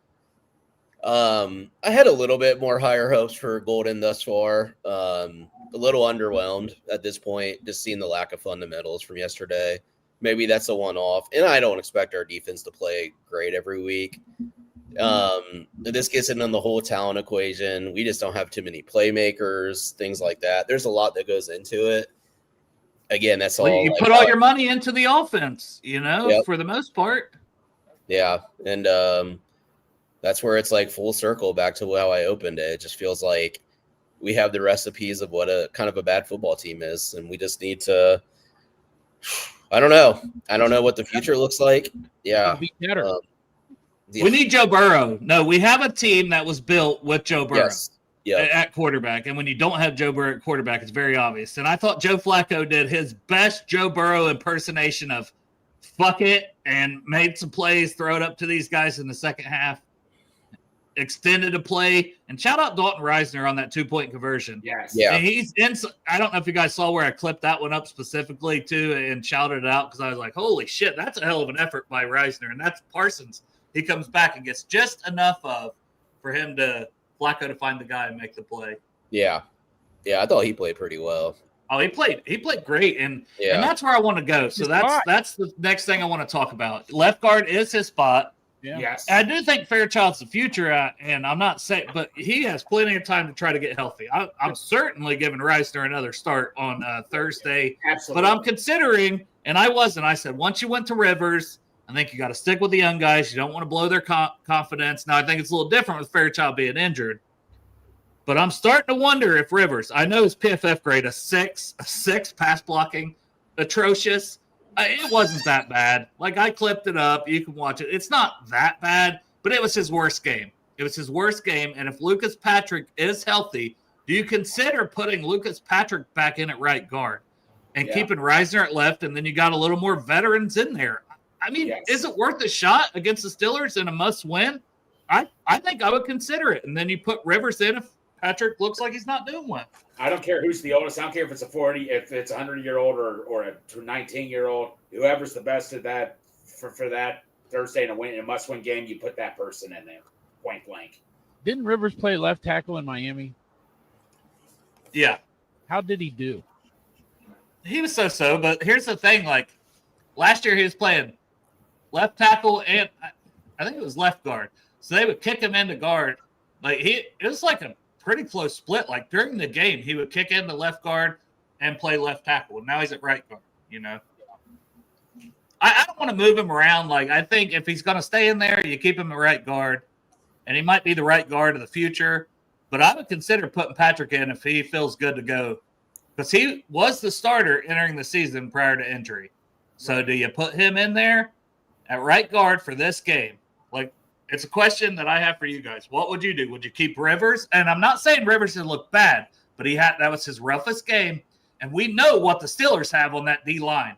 I had a little bit more higher hopes for Golden thus far. A little underwhelmed at this point, just seeing the lack of fundamentals from yesterday. Maybe that's a one-off, and I don't expect our defense to play great every week. This gets into the whole talent equation. We just don't have too many playmakers, things like that. There's a lot that goes into it. again, that's Well, all. you Like, put all your money into the offense, Yep. for the most part. yeah, and that's where it's like full circle back to how I opened it. It just feels like we have the recipes of what a kind of a bad football team is, and we just need to. I don't know what the future looks like. Yeah, Be better. yeah. We need Joe Burrow. No, we have a team that was built with Joe Burrow Yes. Yeah. at quarterback. And when you don't have Joe Burrow at quarterback, it's very obvious. And I thought Joe Flacco did his best Joe Burrow impersonation of fuck it and made some plays, throw it up to these guys in the second half, extended a play. And shout out Dalton Reisner on that 2-point conversion. Yes. Yeah. And he's in. I don't know if you guys saw where I clipped that one up specifically too and shouted it out because I was like, holy shit, that's a hell of an effort by Reisner. And that's Parsons. He comes back and gets just enough for him to Flacco to find the guy and make the play. Yeah. I thought he played pretty well. Oh, he played great, and that's where I want to go. So that's the next thing I want to talk about. Left guard is his spot. Yeah. Yes. I do think Fairchild's the future, and I'm not saying, but he has plenty of time to try to get healthy. I'm certainly giving Reisner another start on Thursday. Absolutely. But I'm considering, and I said, once you went to Rivers, I think you got to stick with the young guys. You don't want to blow their confidence. Now, I think it's a little different with Fairchild being injured. But I'm starting to wonder if Rivers, I know his PFF grade, a six pass blocking, atrocious. It wasn't that bad. Like, I clipped it up. You can watch it. It's not that bad, but it was his worst game. And if Lucas Patrick is healthy, do you consider putting Lucas Patrick back in at right guard and keeping Reisner at left? And then you got a little more veterans in there. I mean, Is it worth a shot against the Steelers in a must win? I think I would consider it. And then you put Rivers in if Patrick looks like he's not doing well. I don't care who's the oldest. I don't care if it's a 40, if it's a 100-year-old or a 19-year-old. Whoever's the best at that for that Thursday in a must-win game, you put that person in there, point blank. Didn't Rivers play left tackle in Miami? Yeah. How did he do? He was so, but here's the thing. Like, last year he was playing left tackle and I think it was left guard. So they would kick him into guard. Like, it was like a pretty close split. Like, during the game, he would kick into left guard and play left tackle. And now he's at right guard, I don't want to move him around. Like, I think if he's going to stay in there, you keep him at right guard. And he might be the right guard of the future. But I would consider putting Patrick in if he feels good to go. Because he was the starter entering the season prior to injury. So do you put him in there at right guard for this game? Like, it's a question that I have for you guys. What would you do? Would you keep Rivers? And I'm not saying Rivers didn't look bad, but that was his roughest game. And we know what the Steelers have on that D-line.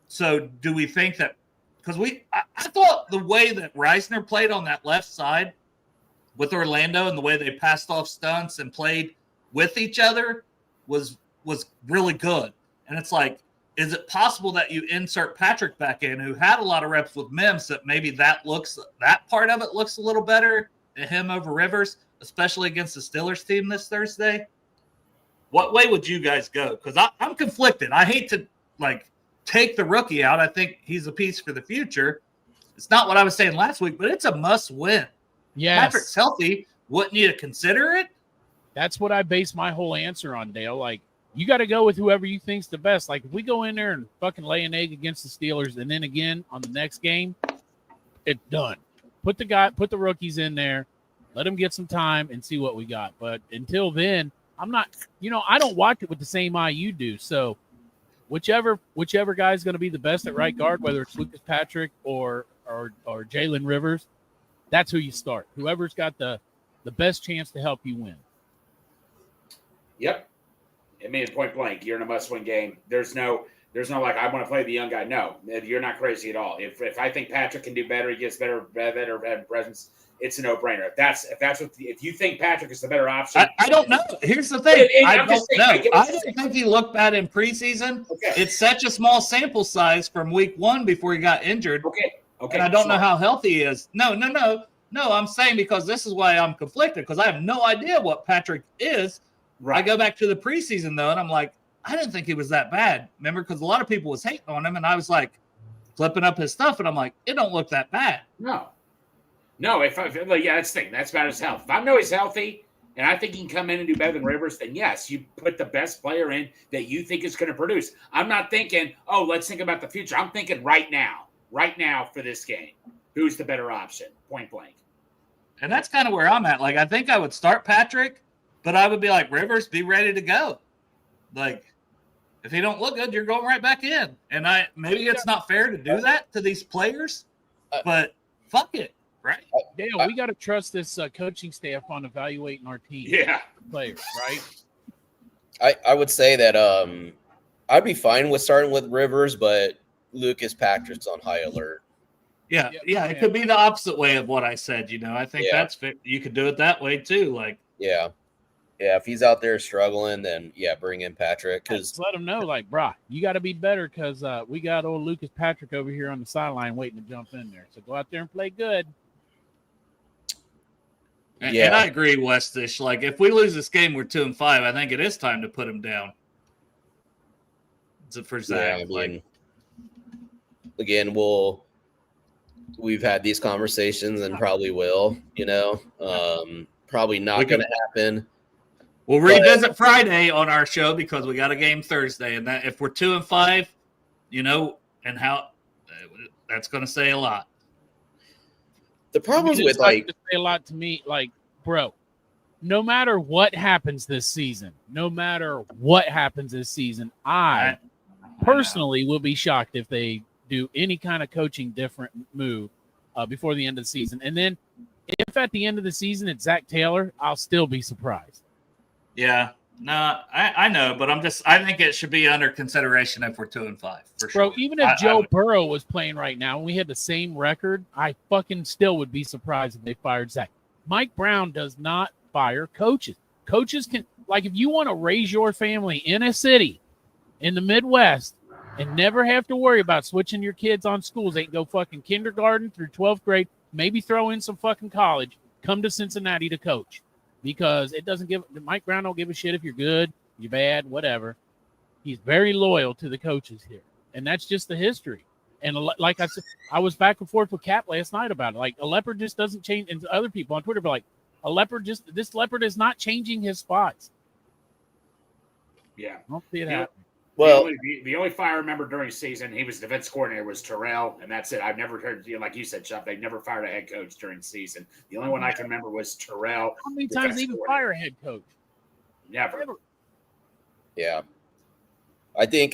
So do we think that – because I thought the way that Reisner played on that left side with Orlando and the way they passed off stunts and played with each other was really good. And it's like, is it possible that you insert Patrick back in, who had a lot of reps with Mims, that maybe that part of it looks a little better than him over Rivers, especially against the Steelers team this Thursday? What way would you guys go? Because I'm conflicted. I hate to take the rookie out. I think he's a piece for the future. It's not what I was saying last week, but it's a must win. Yes. Patrick's healthy. Wouldn't you consider it? That's what I base my whole answer on, Dale. Like, you got to go with whoever you think's the best. Like, if we go in there and fucking lay an egg against the Steelers, and then again on the next game, it's done. Put the rookies in there, let them get some time and see what we got. But until then, I'm not. I don't watch it with the same eye you do. So, whichever guy's going to be the best at right guard, whether it's Lucas Patrick or Jalen Rivers, that's who you start. Whoever's got the best chance to help you win. Yep. I mean, point blank, you're in a must-win game. There's no like, I want to play the young guy. No, you're not crazy at all. If I think Patrick can do better, he gets better presence, it's a no-brainer. If you think Patrick is the better option, I don't know. Here's the thing. I don't know. I didn't think he looked bad in preseason. Okay. It's such a small sample size from week 1 before he got injured. Okay. And I don't know how healthy he is. No. I'm saying because this is why I'm conflicted, because I have no idea what Patrick is. Right. I go back to the preseason, though, and I'm like, I didn't think he was that bad. Remember, because a lot of people was hating on him, and I was like flipping up his stuff, and I'm like, it don't look that bad. No. That's the thing. That's about his health. If I know he's healthy and I think he can come in and do better than Rivers, then yes, you put the best player in that you think is going to produce. I'm not thinking, oh, let's think about the future. I'm thinking right now for this game. Who's the better option? Point blank. And that's kind of where I'm at. Like, I think I would start Patrick, but I would be like, Rivers, be ready to go. Like, if he don't look good, you're going right back in. And maybe it's not fair to do that to these players, but fuck it, right? Yeah, we got to trust this coaching staff on evaluating our team. Yeah. Players, right? I would say that I'd be fine with starting with Rivers, but Lucas Patrick's on high alert. Yeah, it could be the opposite way of what I said. I think that's fit. You could do it that way too. Like, yeah, if he's out there struggling, then bring in Patrick. Because let him know, like, brah, you got to be better because we got old Lucas Patrick over here on the sideline waiting to jump in there. So go out there and play good. And I agree, Westish. Like, if we lose this game, we're 2-5. I think it is time to put him down. For Zach, again, we've had these conversations and probably will. Probably not going to happen. We'll revisit Friday on our show because we got a game Thursday, and that if we're 2-5, and how that's going to say a lot. The problems with to say a lot to me, like, bro, no matter what happens this season, I personally will be shocked if they do any kind of coaching different move before the end of the season. And then if at the end of the season it's Zach Taylor, I'll still be surprised. Yeah. No, I know, but I think it should be under consideration if we're 2-5 for sure. Bro, even if Joe Burrow was playing right now and we had the same record, I fucking still would be surprised if they fired Zach. Mike Brown does not fire coaches. Coaches can, like, if you want to raise your family in a city in the Midwest and never have to worry about switching your kids on schools, they can go fucking kindergarten through 12th grade, maybe throw in some fucking college, come to Cincinnati to coach. Because Mike Brown don't give a shit if you're good, you're bad, whatever. He's very loyal to the coaches here. And that's just the history. And like I said, I was back and forth with Cap last night about it. Like, a leopard just doesn't change. And other people on Twitter be like, this leopard is not changing his spots. Yeah. I don't see it happening. Well, the only fire I remember during the season, he was defense coordinator, was Terrell, and that's it. I've never heard, like you said, Chuck, they never fired a head coach during the season. The only one I can remember was Terrell. How many times did they even fire a head coach? Never. Yeah. I think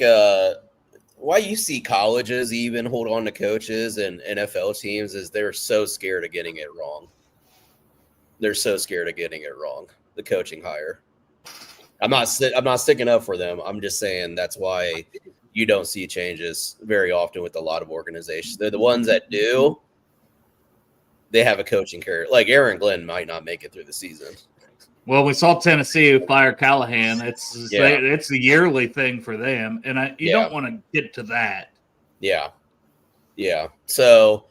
why you see colleges even hold on to coaches and NFL teams is they're so scared of getting it wrong. They're so scared of getting it wrong, the coaching hire. I'm not sticking up for them. I'm just saying that's why you don't see changes very often with a lot of organizations. They're the ones that do. They have a coaching career. Like Aaron Glenn might not make it through the season. Well, we saw Tennessee fire Callahan. It's a yearly thing for them, and you don't want to get to that. Yeah. So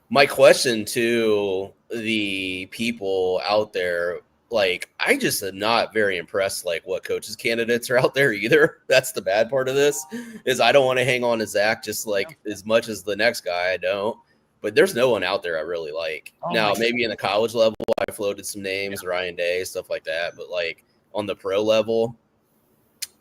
my question to the people out there, like, I just am not very impressed, like, what coaches candidates are out there either. That's the bad part of this, is I don't want to hang on to Zach just like as much as the next guy. I don't, but there's no one out there I really like. Now, maybe in the college level, I floated some names, Ryan Day, stuff like that. But like on the pro level,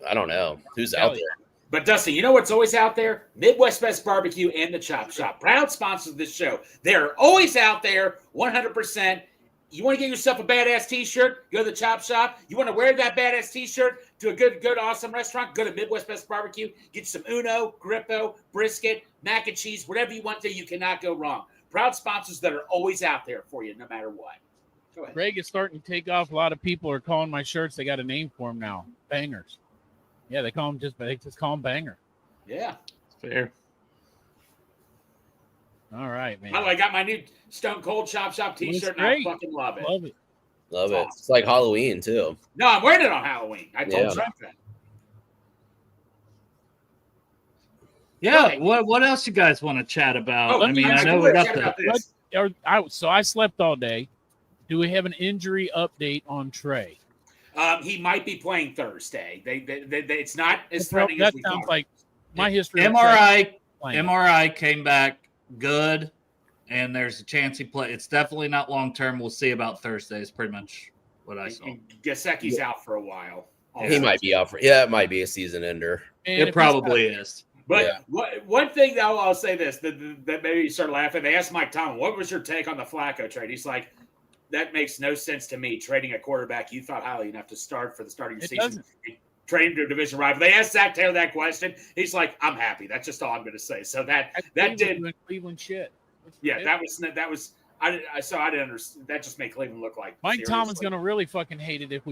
I don't know who's out there. But Dustin, you know what's always out there? Midwest Best Barbecue and the Chop Shop, proud sponsors of this show. They're always out there, 100%. You want to get yourself a badass T-shirt? Go to the Chop Shop. You want to wear that badass T-shirt to a good, awesome restaurant? Go to Midwest Best Barbecue. Get some Uno, Grippo, brisket, mac and cheese, whatever you want to. You cannot go wrong. Proud sponsors that are always out there for you, no matter what. Go ahead. Greg is starting to take off. A lot of people are calling my shirts. They got a name for them now. Bangers. Yeah, they call them they just call them Banger. Yeah. Fair. All right, man. I got my new Stone Cold Chop Shop T-shirt, and I fucking love it. Love it. Love it. It's like Halloween, too. No, I'm wearing it on Halloween. I told Chuck that. Yeah, what else you guys want to chat about? I know we got So I slept all day. Do we have an injury update on Trey? He might be playing Thursday. It's not as threatening as we thought. That sounds like my history. MRI came back good, and there's a chance he play. It's definitely not long term. We'll see about Thursdays, pretty much. what I saw. And Gesicki's out for a while. He might be out for. Yeah, it might be a season ender. And It probably is. But one thing, though, I'll say this that maybe you start laughing. They asked Mike Tomlin, what was your take on the Flacco trade? He's like, that makes no sense to me, trading a quarterback you thought highly enough to start for the starting season. Trading to a division rival. They asked Zach Taylor that question. He's like, I'm happy. That's just all I'm going to say. So that did Cleveland shit. Yeah, that was. I didn't understand. That just made Cleveland look like Mike Tomlin's going to really fucking hate it if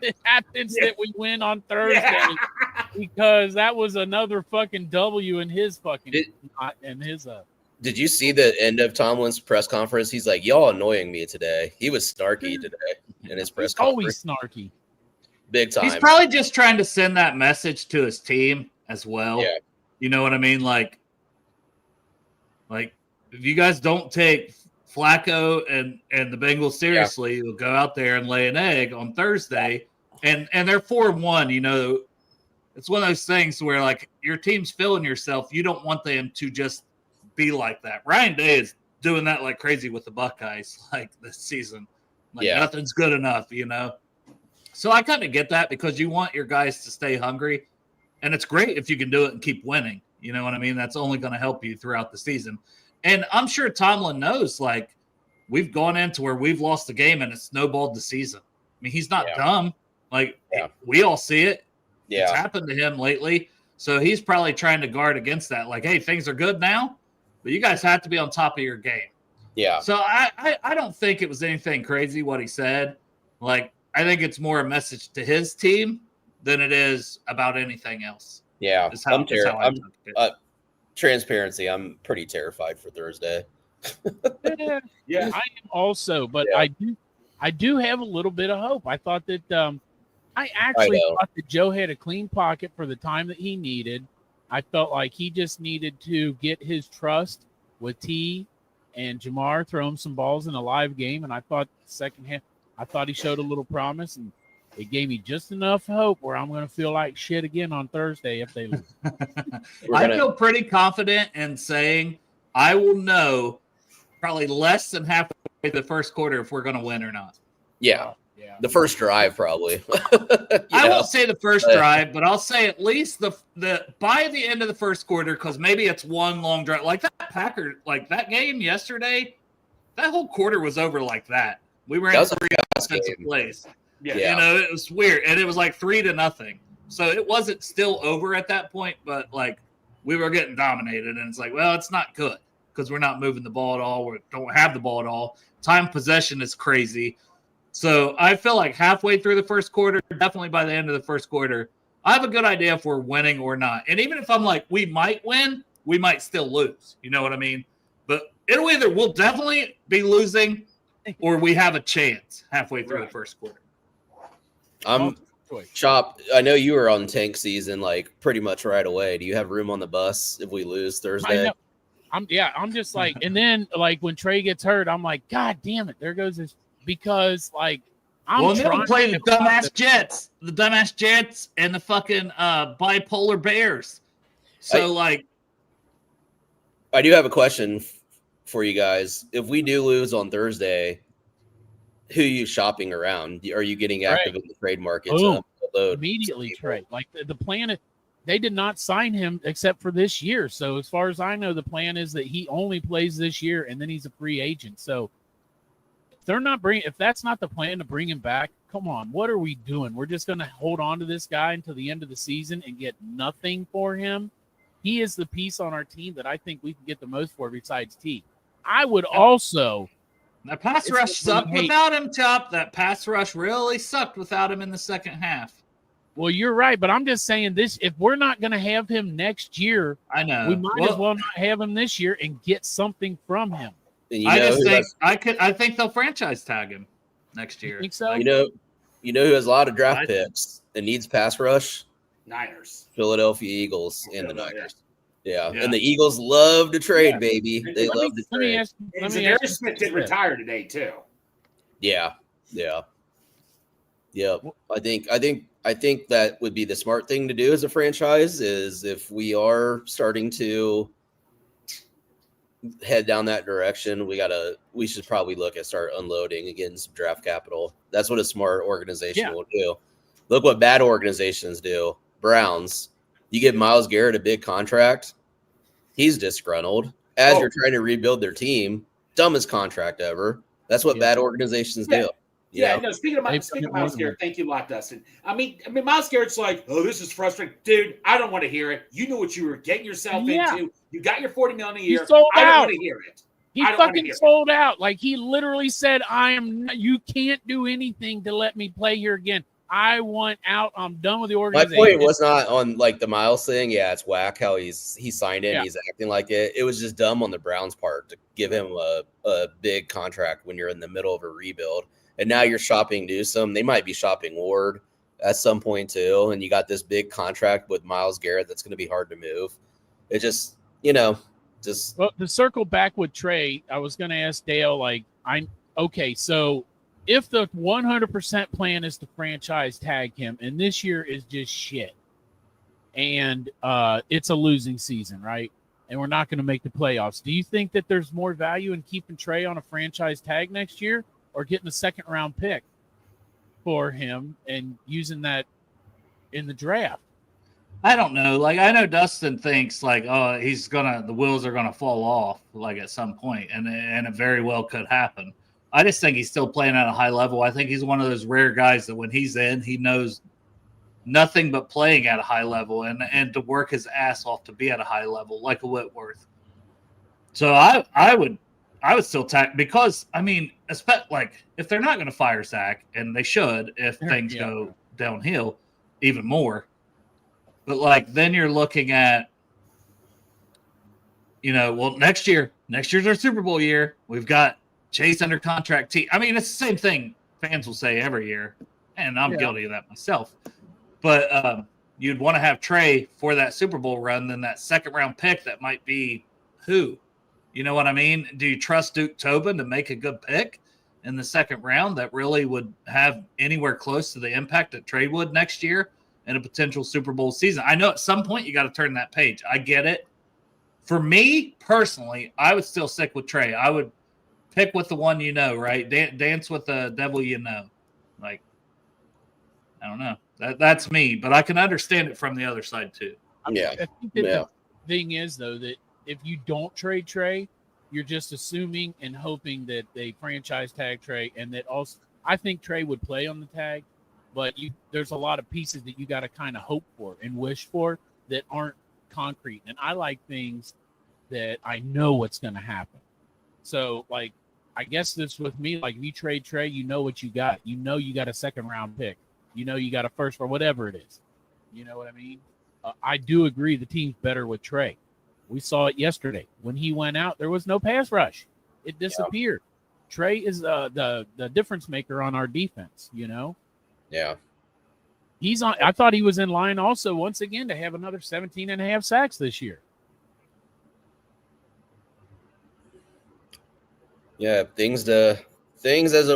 it happens that we win on Thursday because that was another fucking W in his fucking Did you see the end of Tomlin's press conference? He's like, y'all annoying me today. He was snarky today in his press conference. Always snarky. Big time. He's probably just trying to send that message to his team as well. Yeah. You know what I mean? Like if you guys don't take Flacco and the Bengals seriously, you'll go out there and lay an egg on Thursday. And they're 4-1, you know. It's one of those things where like your team's filling yourself. You don't want them to just be like that. Ryan Day is doing that like crazy with the Buckeyes like this season. Like nothing's good enough, you know. So I kind of get that because you want your guys to stay hungry. And it's great if you can do it and keep winning. You know what I mean? That's only going to help you throughout the season. And I'm sure Tomlin knows, like, we've gone into where we've lost the game and it snowballed the season. I mean, he's not dumb. Like, we all see it. Yeah. It's happened to him lately. So he's probably trying to guard against that. Like, hey, things are good now, but you guys have to be on top of your game. Yeah. So I don't think it was anything crazy what he said. Like, I think it's more a message to his team than it is about anything else. Yeah. Transparency. I'm pretty terrified for Thursday. Yeah, I am also, but I do have a little bit of hope. I thought that I thought that Joe had a clean pocket for the time that he needed. I felt like he just needed to get his trust with T and Jamar, throw him some balls in a live game. And I thought the second half, I thought he showed a little promise, and it gave me just enough hope where I'm going to feel like shit again on Thursday if they lose. I feel pretty confident in saying I will know probably less than halfway through the first quarter if we're going to win or not. Yeah. The first drive, probably. I won't say the first drive, but I'll say at least the by the end of the first quarter, because maybe it's one long drive. Like that game yesterday, that whole quarter was over like that. We were in 3 offensive plays. Yeah. You know, it was weird. And it was like 3-0. So it wasn't still over at that point, but like we were getting dominated. And it's like, well, it's not good because we're not moving the ball at all. We don't have the ball at all. Time possession is crazy. So I feel like halfway through the first quarter, definitely by the end of the first quarter, I have a good idea if we're winning or not. And even if I'm like, we might win, we might still lose. You know what I mean? But we'll definitely be losing or we have a chance halfway through the first quarter. Chop, I know you were on tank season like pretty much right away. Do you have room on the bus if we lose Thursday? I'm just like, and then like when Trey gets hurt, I'm like, God damn it, there goes his, because like I'm trying to play the dumbass Jets and the fucking bipolar Bears. So I do have a question for you guys. If we do lose on Thursday, who are you shopping around? Are you getting active in the trade market? Immediately trade. Like the plan, they did not sign him except for this year. So as far as I know, the plan is that he only plays this year and then he's a free agent. So if that's not the plan to bring him back, come on, what are we doing? We're just going to hold on to this guy until the end of the season and get nothing for him. He is the piece on our team that I think we can get the most for besides T. I would also. That pass rush sucked without him, Chop. That pass rush really sucked without him in the second half. Well, you're right, but I'm just saying this. If we're not going to have him next year, I know we might as well not have him this year and get something from him. I think they'll franchise tag him next year. You think so? You know who has a lot of draft picks and needs pass rush? Niners, Philadelphia Eagles, and the Niners. Yeah, and the Eagles love to trade, baby. They love to trade. Darius Smith did retire today too. Yeah. I think that would be the smart thing to do as a franchise is if we are starting to head down that direction, we should probably look at start unloading and getting some draft capital. That's what a smart organization will do. Look what bad organizations do. Browns, you give Myles Garrett a big contract, he's disgruntled. As you're trying to rebuild their team, dumbest contract ever. That's what bad organizations do. No. Speaking of Myles Garrett, thank you a lot, Dustin. I mean, Myles Garrett's like, oh, this is frustrating, dude. I don't want to hear it. You knew what you were getting yourself into. You got your $40 million a year. I don't want to hear it. He fucking sold out. Like he literally said, you can't do anything to let me play here again. I want out. I'm done with the organization. My point was not on like the Myles thing. Yeah, it's whack how he signed in. Yeah. He's acting like it. It was just dumb on the Browns' part to give him a big contract when you're in the middle of a rebuild. And now you're shopping Newsome. They might be shopping Ward at some point too. And you got this big contract with Myles Garrett that's going to be hard to move. It just, well, to circle back with Trey, I was going to ask Dale, so if the 100% plan is to franchise tag him, and this year is just shit, and it's a losing season, right? And we're not going to make the playoffs. Do you think that there's more value in keeping Trey on a franchise tag next year or getting a second-round pick for him and using that in the draft? I don't know. Like, I know Dustin thinks like, oh, the wheels are gonna fall off like at some point, and it very well could happen. I just think he's still playing at a high level. I think he's one of those rare guys that when he's in, he knows nothing but playing at a high level and to work his ass off to be at a high level, like a Whitworth. So I would still tag, because I mean, like if they're not going to fire Zach, and they should if things go downhill even more. But like then you're looking at, next year's our Super Bowl year. We've got Chase under contract. I mean, it's the same thing fans will say every year, and I'm guilty of that myself. But you'd want to have Trey for that Super Bowl run, then that second round pick that might be who? You know what I mean? Do you trust Duke Tobin to make a good pick in the second round that really would have anywhere close to the impact that Trey would next year in a potential Super Bowl season? I know at some point you got to turn that page. I get it. For me personally, I would still stick with Trey. I would pick with the one right? Dance with the devil Like, I don't know. That's me, but I can understand it from the other side too. I think that the thing is, though, that if you don't trade Trey, you're just assuming and hoping that they franchise tag Trey, and that also I think Trey would play on the tag, but there's a lot of pieces that you got to kind of hope for and wish for that aren't concrete. And I like things that I know what's going to happen. So, like, I guess this with me, like, if you trade Trey, you know what you got. You know you got a second-round pick. You know you got a first or whatever it is. You know what I mean? I do agree the team's better with Trey. We saw it yesterday. When he went out, there was no pass rush. It disappeared. Yeah. Trey is the difference maker on our defense, Yeah. He's on. I thought he was in line also, once again, to have another 17.5 sacks this year. Yeah, things as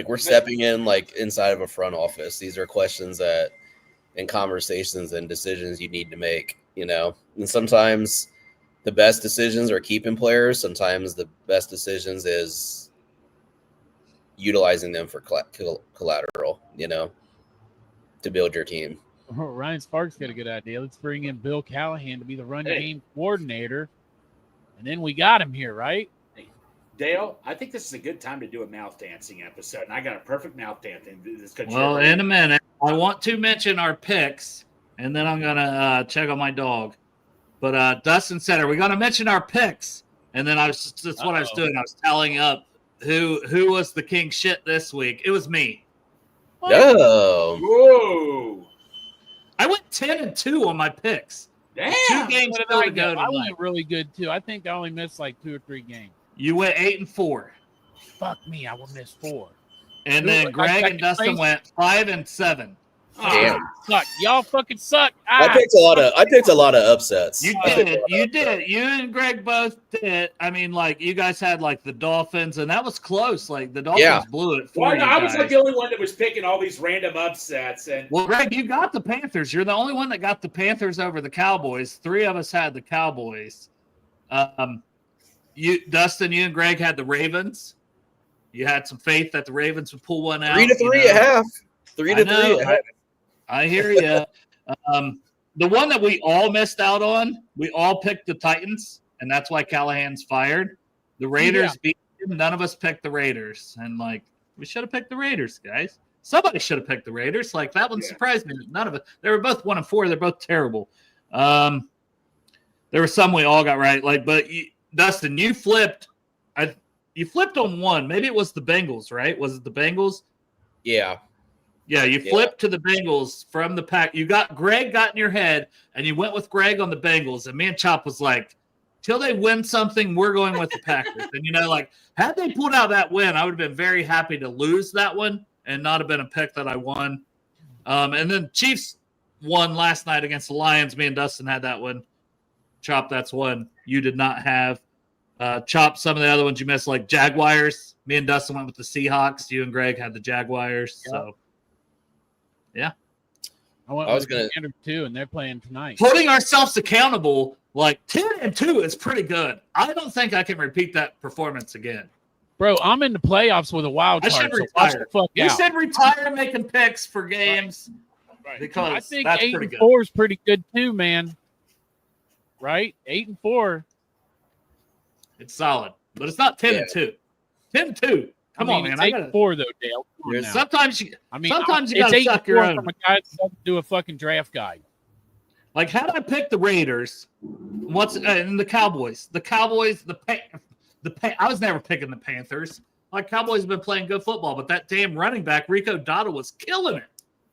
we're stepping in like inside of a front office. These are questions and conversations and decisions you need to make, and sometimes the best decisions are keeping players. Sometimes the best decisions is utilizing them for collateral, to build your team. Oh, Ryan Sparks got a good idea. Let's bring in Bill Callahan to be the run game coordinator. And then we got him here, right? Dale, I think this is a good time to do a mouth dancing episode, and I got a perfect mouth dancing. Well, in a minute, I want to mention our picks, and then I'm gonna check on my dog. But Dustin said, "Are we gonna mention our picks?" And then that's what I was doing. I was tallying up who was the king shit this week. It was me. Oh, whoa! I went 10-2 on my picks. Damn, 2 games still to go. I went really good too. I think I only missed like 2 or 3 games. You went 8-4. Fuck me, I will miss 4. And then Greg and Dustin went 5-7. Damn. Suck. Y'all fucking suck. I picked a lot of upsets. You did. You did. You and Greg both did. I mean, like, you guys had like the Dolphins, and that was close. Like the Dolphins blew it for you I was guys. like the only one that was picking all these random upsets. And well, Greg, you got the Panthers. You're the only one that got the Panthers over the Cowboys. 3 of us had the Cowboys. Dustin, you and Greg had the Ravens. You had some faith that the Ravens would pull one out. 3-3 a half. 3-3 a half. I hear you. The one that we all missed out on, we all picked the Titans, and that's why Callahan's fired. The Raiders beat him. None of us picked the Raiders. And, we should have picked the Raiders, guys. Somebody should have picked the Raiders. That one surprised me. None of it. They were both 1-4. They're both terrible. There were some we all got right. But Dustin, you flipped. You flipped on one. Maybe it was the Bengals, right? Was it the Bengals? Yeah. Yeah, you flipped to the Bengals from the pack. Greg got in your head, and you went with Greg on the Bengals. And me and Chop was like, till they win something, we're going with the Packers. And, had they pulled out that win, I would have been very happy to lose that one and not have been a pick that I won. And then Chiefs won last night against the Lions. Me and Dustin had that one. Chop, that's one you did not have. Chop, some of the other ones you missed, like Jaguars. Me and Dustin went with the Seahawks. You and Greg had the Jaguars. Yep. So, yeah. I was going to too, and they're playing tonight. Holding ourselves accountable, 10-2 is pretty good. I don't think I can repeat that performance again. Bro, I'm in the playoffs with a wild card. I should retire. You should retire making picks for games. Right. Because I think that's 8-4 is pretty good too, man. Right? 8-4. It's solid, but it's not 10-2. 10-2. Come on, man. 8-4 though, Dale. Sometimes you gotta suck your own. From a guy that doesn't do a fucking draft guide. Had I picked the Raiders, and the Cowboys, I was never picking the Panthers. Cowboys have been playing good football, but that damn running back Rico Dotto was killing it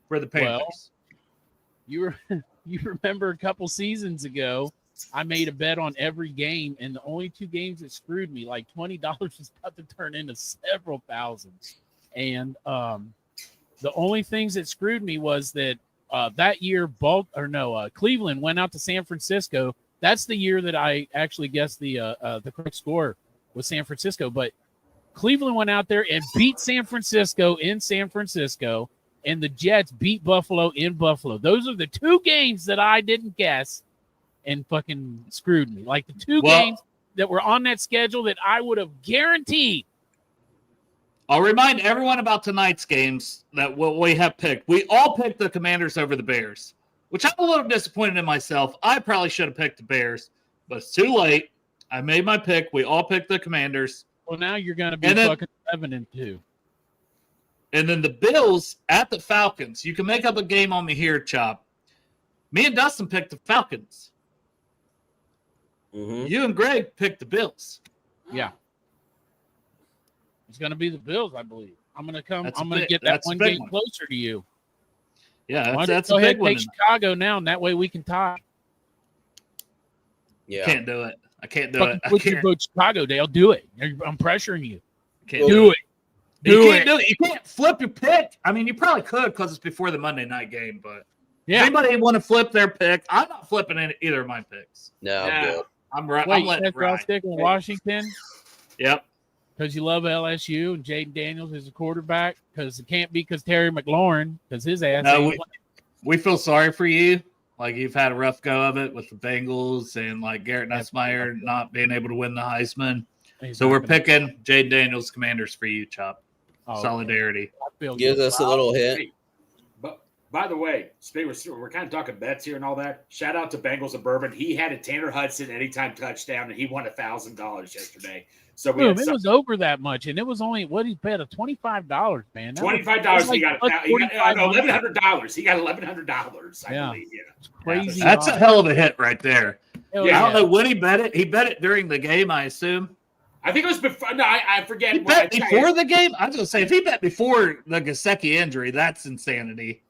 for the Panthers. Well, you remember a couple seasons ago, I made a bet on every game, and the only two games that screwed me, $20 was about to turn into several thousands. And the only things that screwed me was that that year, Cleveland went out to San Francisco. That's the year that I actually guessed the correct score was San Francisco. But Cleveland went out there and beat San Francisco in San Francisco, and the Jets beat Buffalo in Buffalo. Those are the two games that I didn't guess and fucking screwed me. The two games that were on that schedule that I would have guaranteed. I'll remind everyone about tonight's games that what we have picked. We all picked the Commanders over the Bears, which I'm a little disappointed in myself. I probably should have picked the Bears, but it's too late. I made my pick. We all picked the Commanders. Well, now you're going to be fucking 7-2. And then the Bills at the Falcons. You can make up a game on me here, Chop. Me and Dustin picked the Falcons. Mm-hmm. You and Greg picked the Bills. Yeah. It's going to be the Bills, I believe. I'm going to get that one game closer to you. Yeah, that's a big one. Take Chicago now, and that way we can tie. Yeah. Can't do it. I can't do it. Put your vote Chicago, Dale. Do it. I'm pressuring you. Can't do it. You can't flip your pick. I mean, you probably could because it's before the Monday night game, but anybody want to flip their pick? I'm not flipping either of my picks. No, I'm right. Wait, I'm letting it ride. Stick with Washington? Yep. Because you love LSU and Jaden Daniels is a quarterback? Because it can't be because Terry McLaurin, because his ass ain't we feel sorry for you. You've had a rough go of it with the Bengals and Garrett Nussmeier not being able to win the Heisman. So we're picking Jaden Daniels Commanders for you, Chop. Solidarity. Gives us a little hint. But by the way, we're kind of talking bets here and all that. Shout out to Bengals of Bourbon. He had a Tanner Hudson anytime touchdown, and he won $1,000 yesterday. So it was over that much, and it was only what he bet $25, man. $25. He got $1,100. He got $1,100. I believe. Yeah, it's crazy. That's a hell of a hit right there. Yeah. I don't know when he bet it. He bet it during the game, I assume. I think it was before. No, I forget. He bet before the game? I was going to say, if he bet before the Gesicki injury, that's insanity.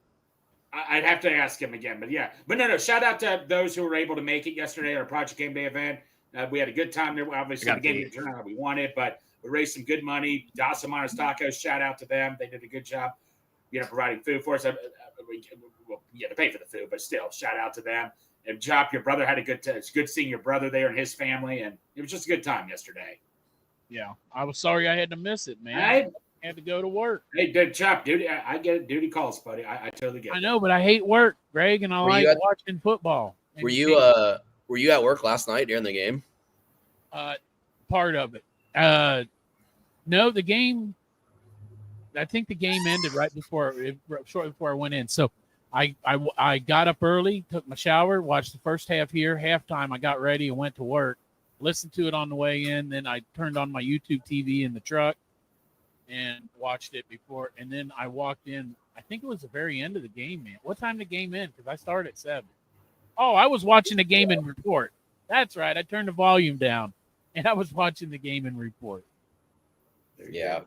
I'd have to ask him again. But yeah. But no. Shout out to those who were able to make it yesterday at our Project Game Day event. We had a good time there. Obviously, the game didn't turn out how we wanted, but we raised some good money. Dawson Myers Tacos, shout out to them. They did a good job, providing food for us. You had to pay for the food, but still, shout out to them. And Chop, your brother had a good time. It's good seeing your brother there and his family, and it was just a good time yesterday. Yeah, I was sorry I had to miss it, man. I had to go to work. Hey, Chop, duty. I get it. Duty calls, buddy. I totally get it. I know, but I hate work, Greg, and I like watching football. Were you at work last night during the game? part of it. No, the game. I think the game ended shortly before I went in. So I got up early, took my shower, watched the first half here. Halftime, I got ready and went to work. Listened to it on the way in. Then I turned on my YouTube TV in the truck and watched it before. And then I walked in. I think it was the very end of the game, man. What time did the game end? Because I started at 7. Oh, I was watching the game and report. That's right. I turned the volume down, and I was watching the game and report. Yeah.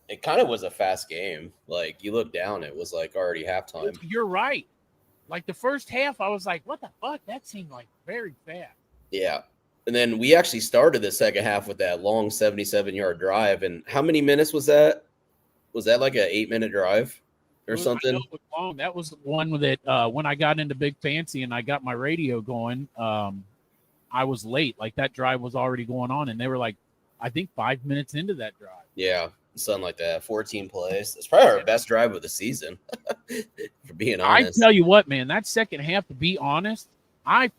It kind of was a fast game. Like, you look down, it was like already halftime. You're right. Like the first half, I was like, what the fuck? That seemed like very fast. Yeah. And then we actually started the second half with that long 77-yard drive. And how many minutes was that? Was that like an 8-minute drive or something? I know it was long. That was the one that when I got into Big Fancy and I got my radio going, I was late. Like that drive was already going on. And they were like, I think 5 minutes into that drive. Yeah. Something like that. 14 plays. It's probably our best drive of the season, for being honest. I tell you what, man, that second half, to be honest, I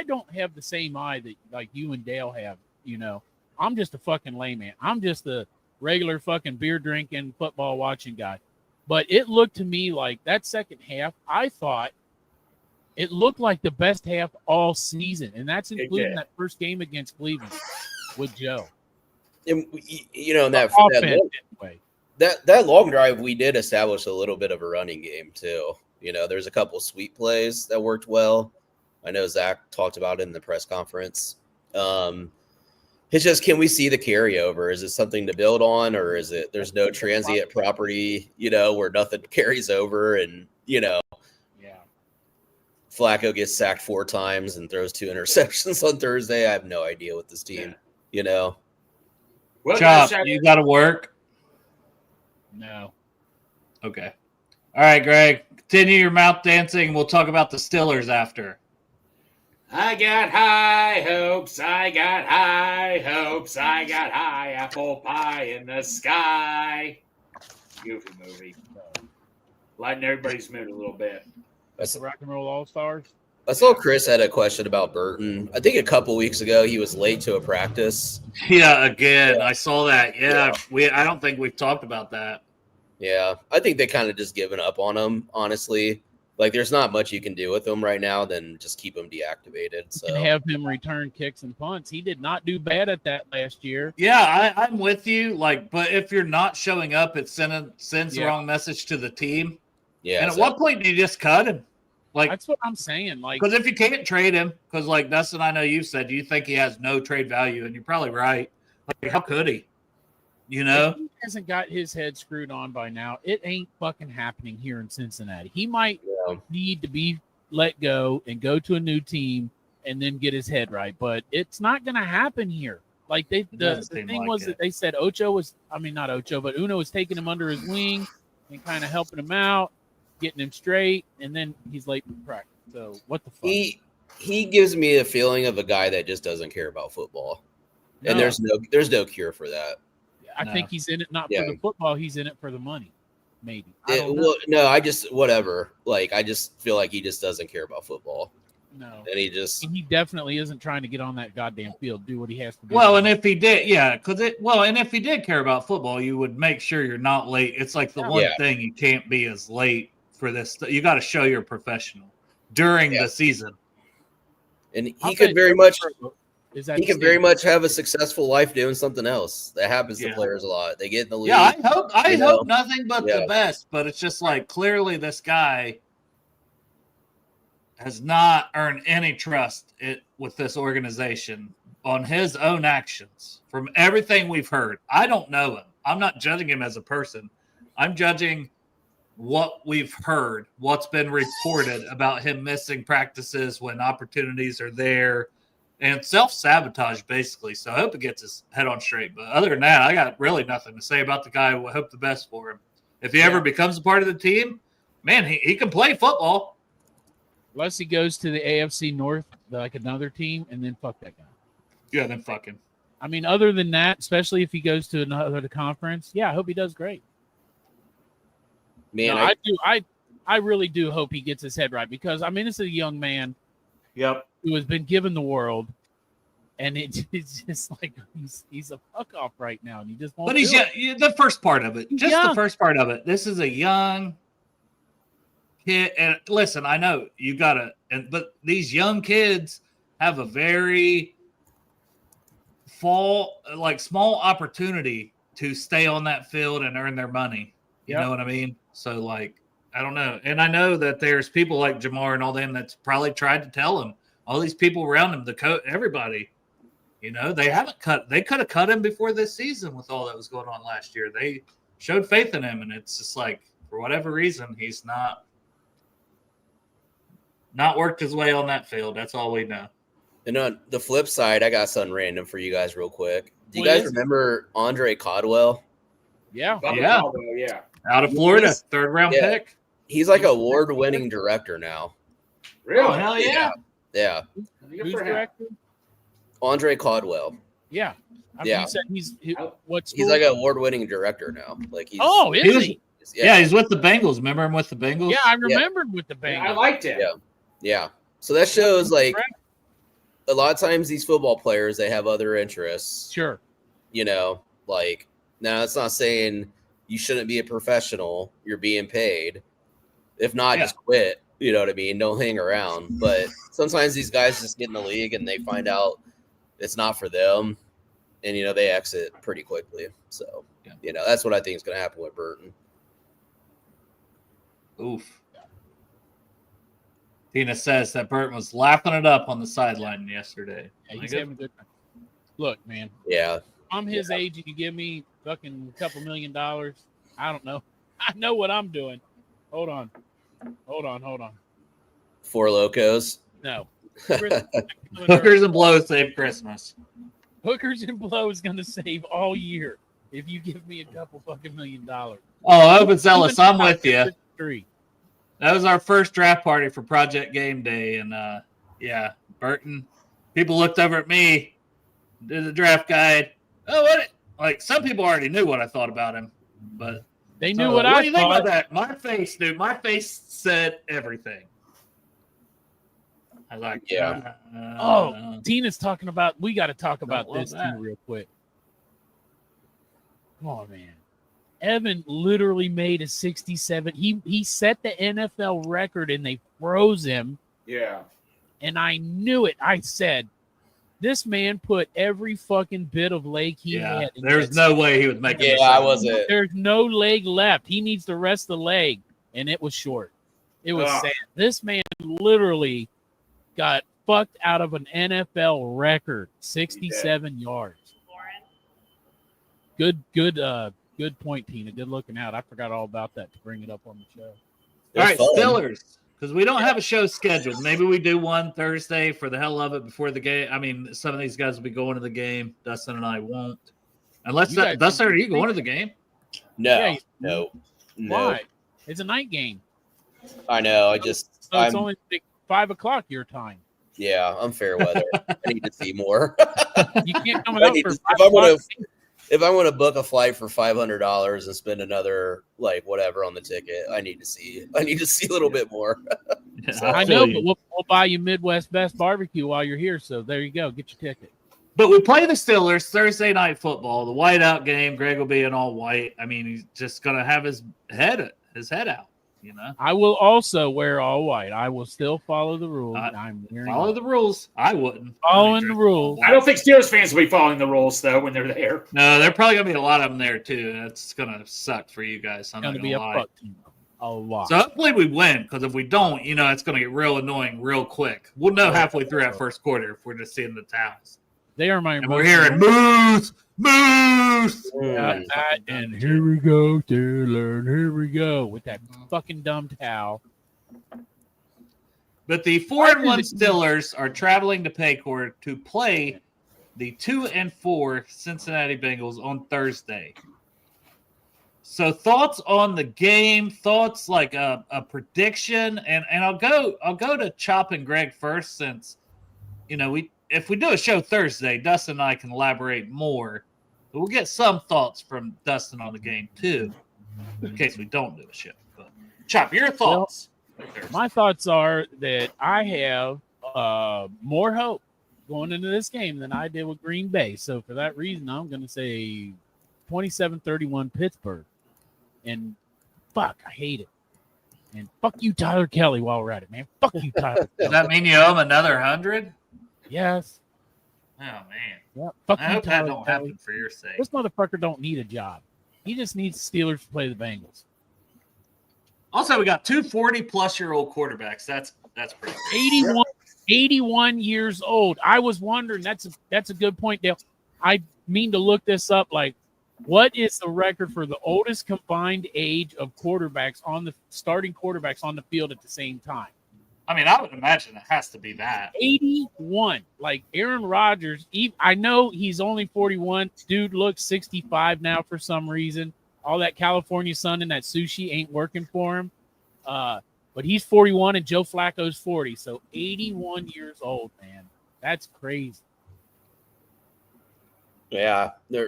don't have the same eye that like you and Dale have. You know, I'm just a fucking layman. I'm just a regular fucking beer drinking, football watching guy. But it looked to me like that second half, I thought it looked like the best half all season, and that's including that first game against Cleveland with Joe. And, you know, that long drive, we did establish a little bit of a running game too. You know, there's a couple sweet plays that worked well. I know Zach talked about it in the press conference. It's just, can we see the carryover? Is it something to build on, or is it there's no transient property, you know, where nothing carries over and, you know, Flacco gets sacked 4 times and throws 2 interceptions on Thursday. I have no idea with this team, you know. Well, Chop, you got to work? No. Okay. All right, Greg. Continue your mouth dancing. We'll talk about the Steelers after. I got high hopes. I got high hopes. I got high apple pie in the sky. Goofy movie. Lighten everybody's mood a little bit. That's the Rock and Roll All-Stars. I saw Chris had a question about Burton. I think a couple weeks ago he was late to a practice. Yeah, again, I saw that. Yeah, I don't think we've talked about that. Yeah, I think they kind of just given up on him, honestly. Like, there's not much you can do with him right now than just keep him deactivated. So and have him return kicks and punts. He did not do bad at that last year. Yeah, I'm with you. Like, but if you're not showing up, it sends the wrong message to the team. Yeah. And at what point do you just cut him? Like, that's what I'm saying. Like, because if you can't trade him, because like Dustin, I know you said you think he has no trade value, and you're probably right. Like, how could he? You know, if he hasn't got his head screwed on by now, it ain't fucking happening here in Cincinnati. He might need to be let go and go to a new team and then get his head right, but it's not going to happen here. Like the thing was that they said not Ocho, but Uno was taking him under his wing and kind of helping him out, getting him straight, and then he's late for practice. So what the fuck? He gives me a feeling of a guy that just doesn't care about football, and there's no cure for that. I think he's in it not for the football; he's in it for the money. Maybe. I just whatever. Like, I just feel like he just doesn't care about football. No, and he definitely isn't trying to get on that goddamn field, do what he has to do. Well, and if he did, and if he did care about football, you would make sure you're not late. It's like the one thing you can't be as late for this. You got to show you're professional during the season. And he could very much have a successful life doing something else. That happens to players a lot. They get in the league. Yeah, I hope nothing but the best, but it's just like clearly this guy has not earned any trust with this organization on his own actions. From everything we've heard, I don't know him. I'm not judging him as a person. I'm judging what we've heard, what's been reported about him missing practices when opportunities are there, and self-sabotage, basically. So I hope he gets his head on straight. But other than that, I got really nothing to say about the guy. I hope the best for him. If he ever becomes a part of the team, man, he can play football. Unless he goes to the AFC North, like another team, and then fuck that guy. Yeah, then fuck him. I mean, other than that, especially if he goes to another conference, I hope he does great. Man, I really do hope he gets his head right because, I mean, it's a young man who has been given the world, and it's just like he's a fuck off right now, and he just won't. But he's the first part of it, just Yeah. the first part of it. This is a young kid, and listen, I know you gotta, but these young kids have a very small opportunity to stay on that field and earn their money. You know what I mean? So like, I don't know. And I know that there's people like Jamar and all them that's probably tried to tell him, all these people around him, the coach, everybody, they could have cut him before this season with all that was going on last year. They showed faith in him, and it's just like, for whatever reason, he's not worked his way on that field. That's all we know. And on the flip side, I got something random for you guys real quick. Do you guys remember Andre Caldwell? Yeah. Yeah. Out of Florida, third round pick. He's like an award-winning director now. Really? Oh, hell yeah. Yeah. Who's director? Andre Caldwell. Yeah. Yeah. You said what school? He's like an award-winning director now. Like he's is he? Yeah, he's with the Bengals. Remember him with the Bengals? Yeah, I remembered with the Bengals. I liked him. Yeah. So that shows like a lot of times these football players, they have other interests. Sure. Like now it's not saying you shouldn't be a professional. You're being paid. If not, just quit. You know what I mean? Don't hang around. But sometimes these guys just get in the league and they find out it's not for them. And, they exit pretty quickly. So, that's what I think is going to happen with Burton. Oof. Tina says that Burton was laughing it up on the sideline yesterday. Yeah, he's having a good time. Look, man. Yeah. I'm his age. You give me fucking a couple $1 million. I don't know. I know what I'm doing. Hold on. Four Locos. No. Hookers and blows save Christmas. Hookers and blow is going to save all year if you give me a couple fucking $1 million. Oh, Open Zealous, I'm with you. 3. That was our first draft party for Project Game Day. And, Burton, people looked over at me, did the draft guide. Oh, what? Like, some people already knew what I thought about him, but they knew what I thought. What do you think about that? My face, dude, my face said everything. I like, Tina's talking about, we got to talk about this too real quick. Come on, man. Evan literally made a 67. He set the NFL record and they froze him. Yeah. And I knew it. I said, this man put every fucking bit of leg he had. There's no way he would make it. Yeah, I wasn't. There's no leg left. He needs to rest the leg. And it was short. It was sad. This man literally got fucked out of an NFL record, 67 yards. Good point, Tina. Good looking out. I forgot all about that to bring it up on the show. All right, Steelers, because we don't have a show scheduled. Maybe we do one Thursday for the hell of it before the game. I mean, some of these guys will be going to the game. Dustin and I won't. Unless Dustin, are you going to the game? No. Why? It's a night game. I know. It's only 5 o'clock your time. Yeah, I'm fair weather. I need to see more. You can't come out for 5 o'clock. If I want to book a flight for $500 and spend another whatever on the ticket, I need to see a little bit more. So, I know, but we'll buy you Midwest Best Barbecue while you're here. So there you go, get your ticket. But we play the Steelers Thursday night football, the whiteout game. Greg will be in all white. I mean, he's just gonna have his head out. I will also wear all white. I will still follow the rules. I'm wearing follow the rules. I wouldn't. Following the rules. I don't think Steelers fans will be following the rules though when they're there. No, there are probably gonna be a lot of them there too. That's gonna suck for you guys. I'm gonna be a fuck team. A lot. So hopefully we win, because if we don't, it's gonna get real annoying real quick. We'll know halfway through that first quarter if we're just seeing the towels. They are my. And we're hearing moose. And here we go, Taylor. Here we go with that fucking dumb towel. But the 4-1 Steelers are traveling to Paycor to play the 2-4 Cincinnati Bengals on Thursday. So thoughts on the game? Thoughts like a prediction? And I'll go to Chop and Greg first, since if we do a show Thursday, Dustin and I can elaborate more. But we'll get some thoughts from Dustin on the game too, in case we don't do a show. But Chop, your thoughts? My thoughts are that I have more hope going into this game than I did with Green Bay. So for that reason, I'm going to say 27-31 Pittsburgh. And fuck, I hate it. And fuck you, Tyler Kelly, while we're at it, man. Fuck you, Tyler Does Kelly. that mean you owe him another 100? Yes. Oh man. Yeah. Fuck I you, hope that Tyler don't Kelly. happen for your sake. This motherfucker don't need a job. He just needs Steelers to play the Bengals. Also, we got 240-plus-year-old quarterbacks. That's pretty good. 81 years old. I was wondering. That's a good point, Dale. I mean to look this up. Like, what is the record for the oldest combined age of quarterbacks on the starting quarterbacks on the field at the same time? I mean, I would imagine it has to be that. 81. Like Aaron Rodgers. I know he's only 41. Dude looks 65 now for some reason. All that California sun and that sushi ain't working for him. But he's 41 and Joe Flacco's 40. So 81 years old, man. That's crazy. Yeah. I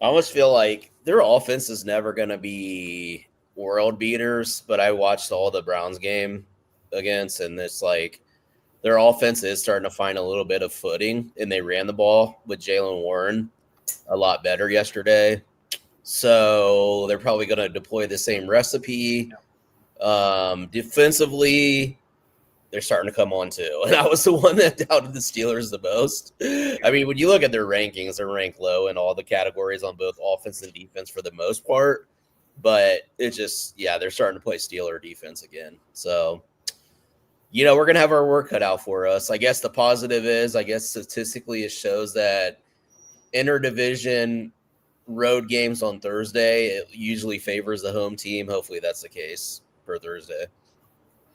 almost feel like their offense is never going to be world beaters, but I watched all the Browns game against, and it's like their offense is starting to find a little bit of footing, and they ran the ball with Jalen Warren a lot better yesterday. So they're probably going to deploy the same recipe. Defensively, they're starting to come on too. And I was the one that doubted the Steelers the most. I mean, when you look at their rankings, they're ranked low in all the categories on both offense and defense for the most part. But it just, they're starting to play Steeler defense again. So, we're going to have our work cut out for us. I guess the positive is, statistically, it shows that interdivision road games on Thursday, it usually favors the home team. Hopefully that's the case for Thursday.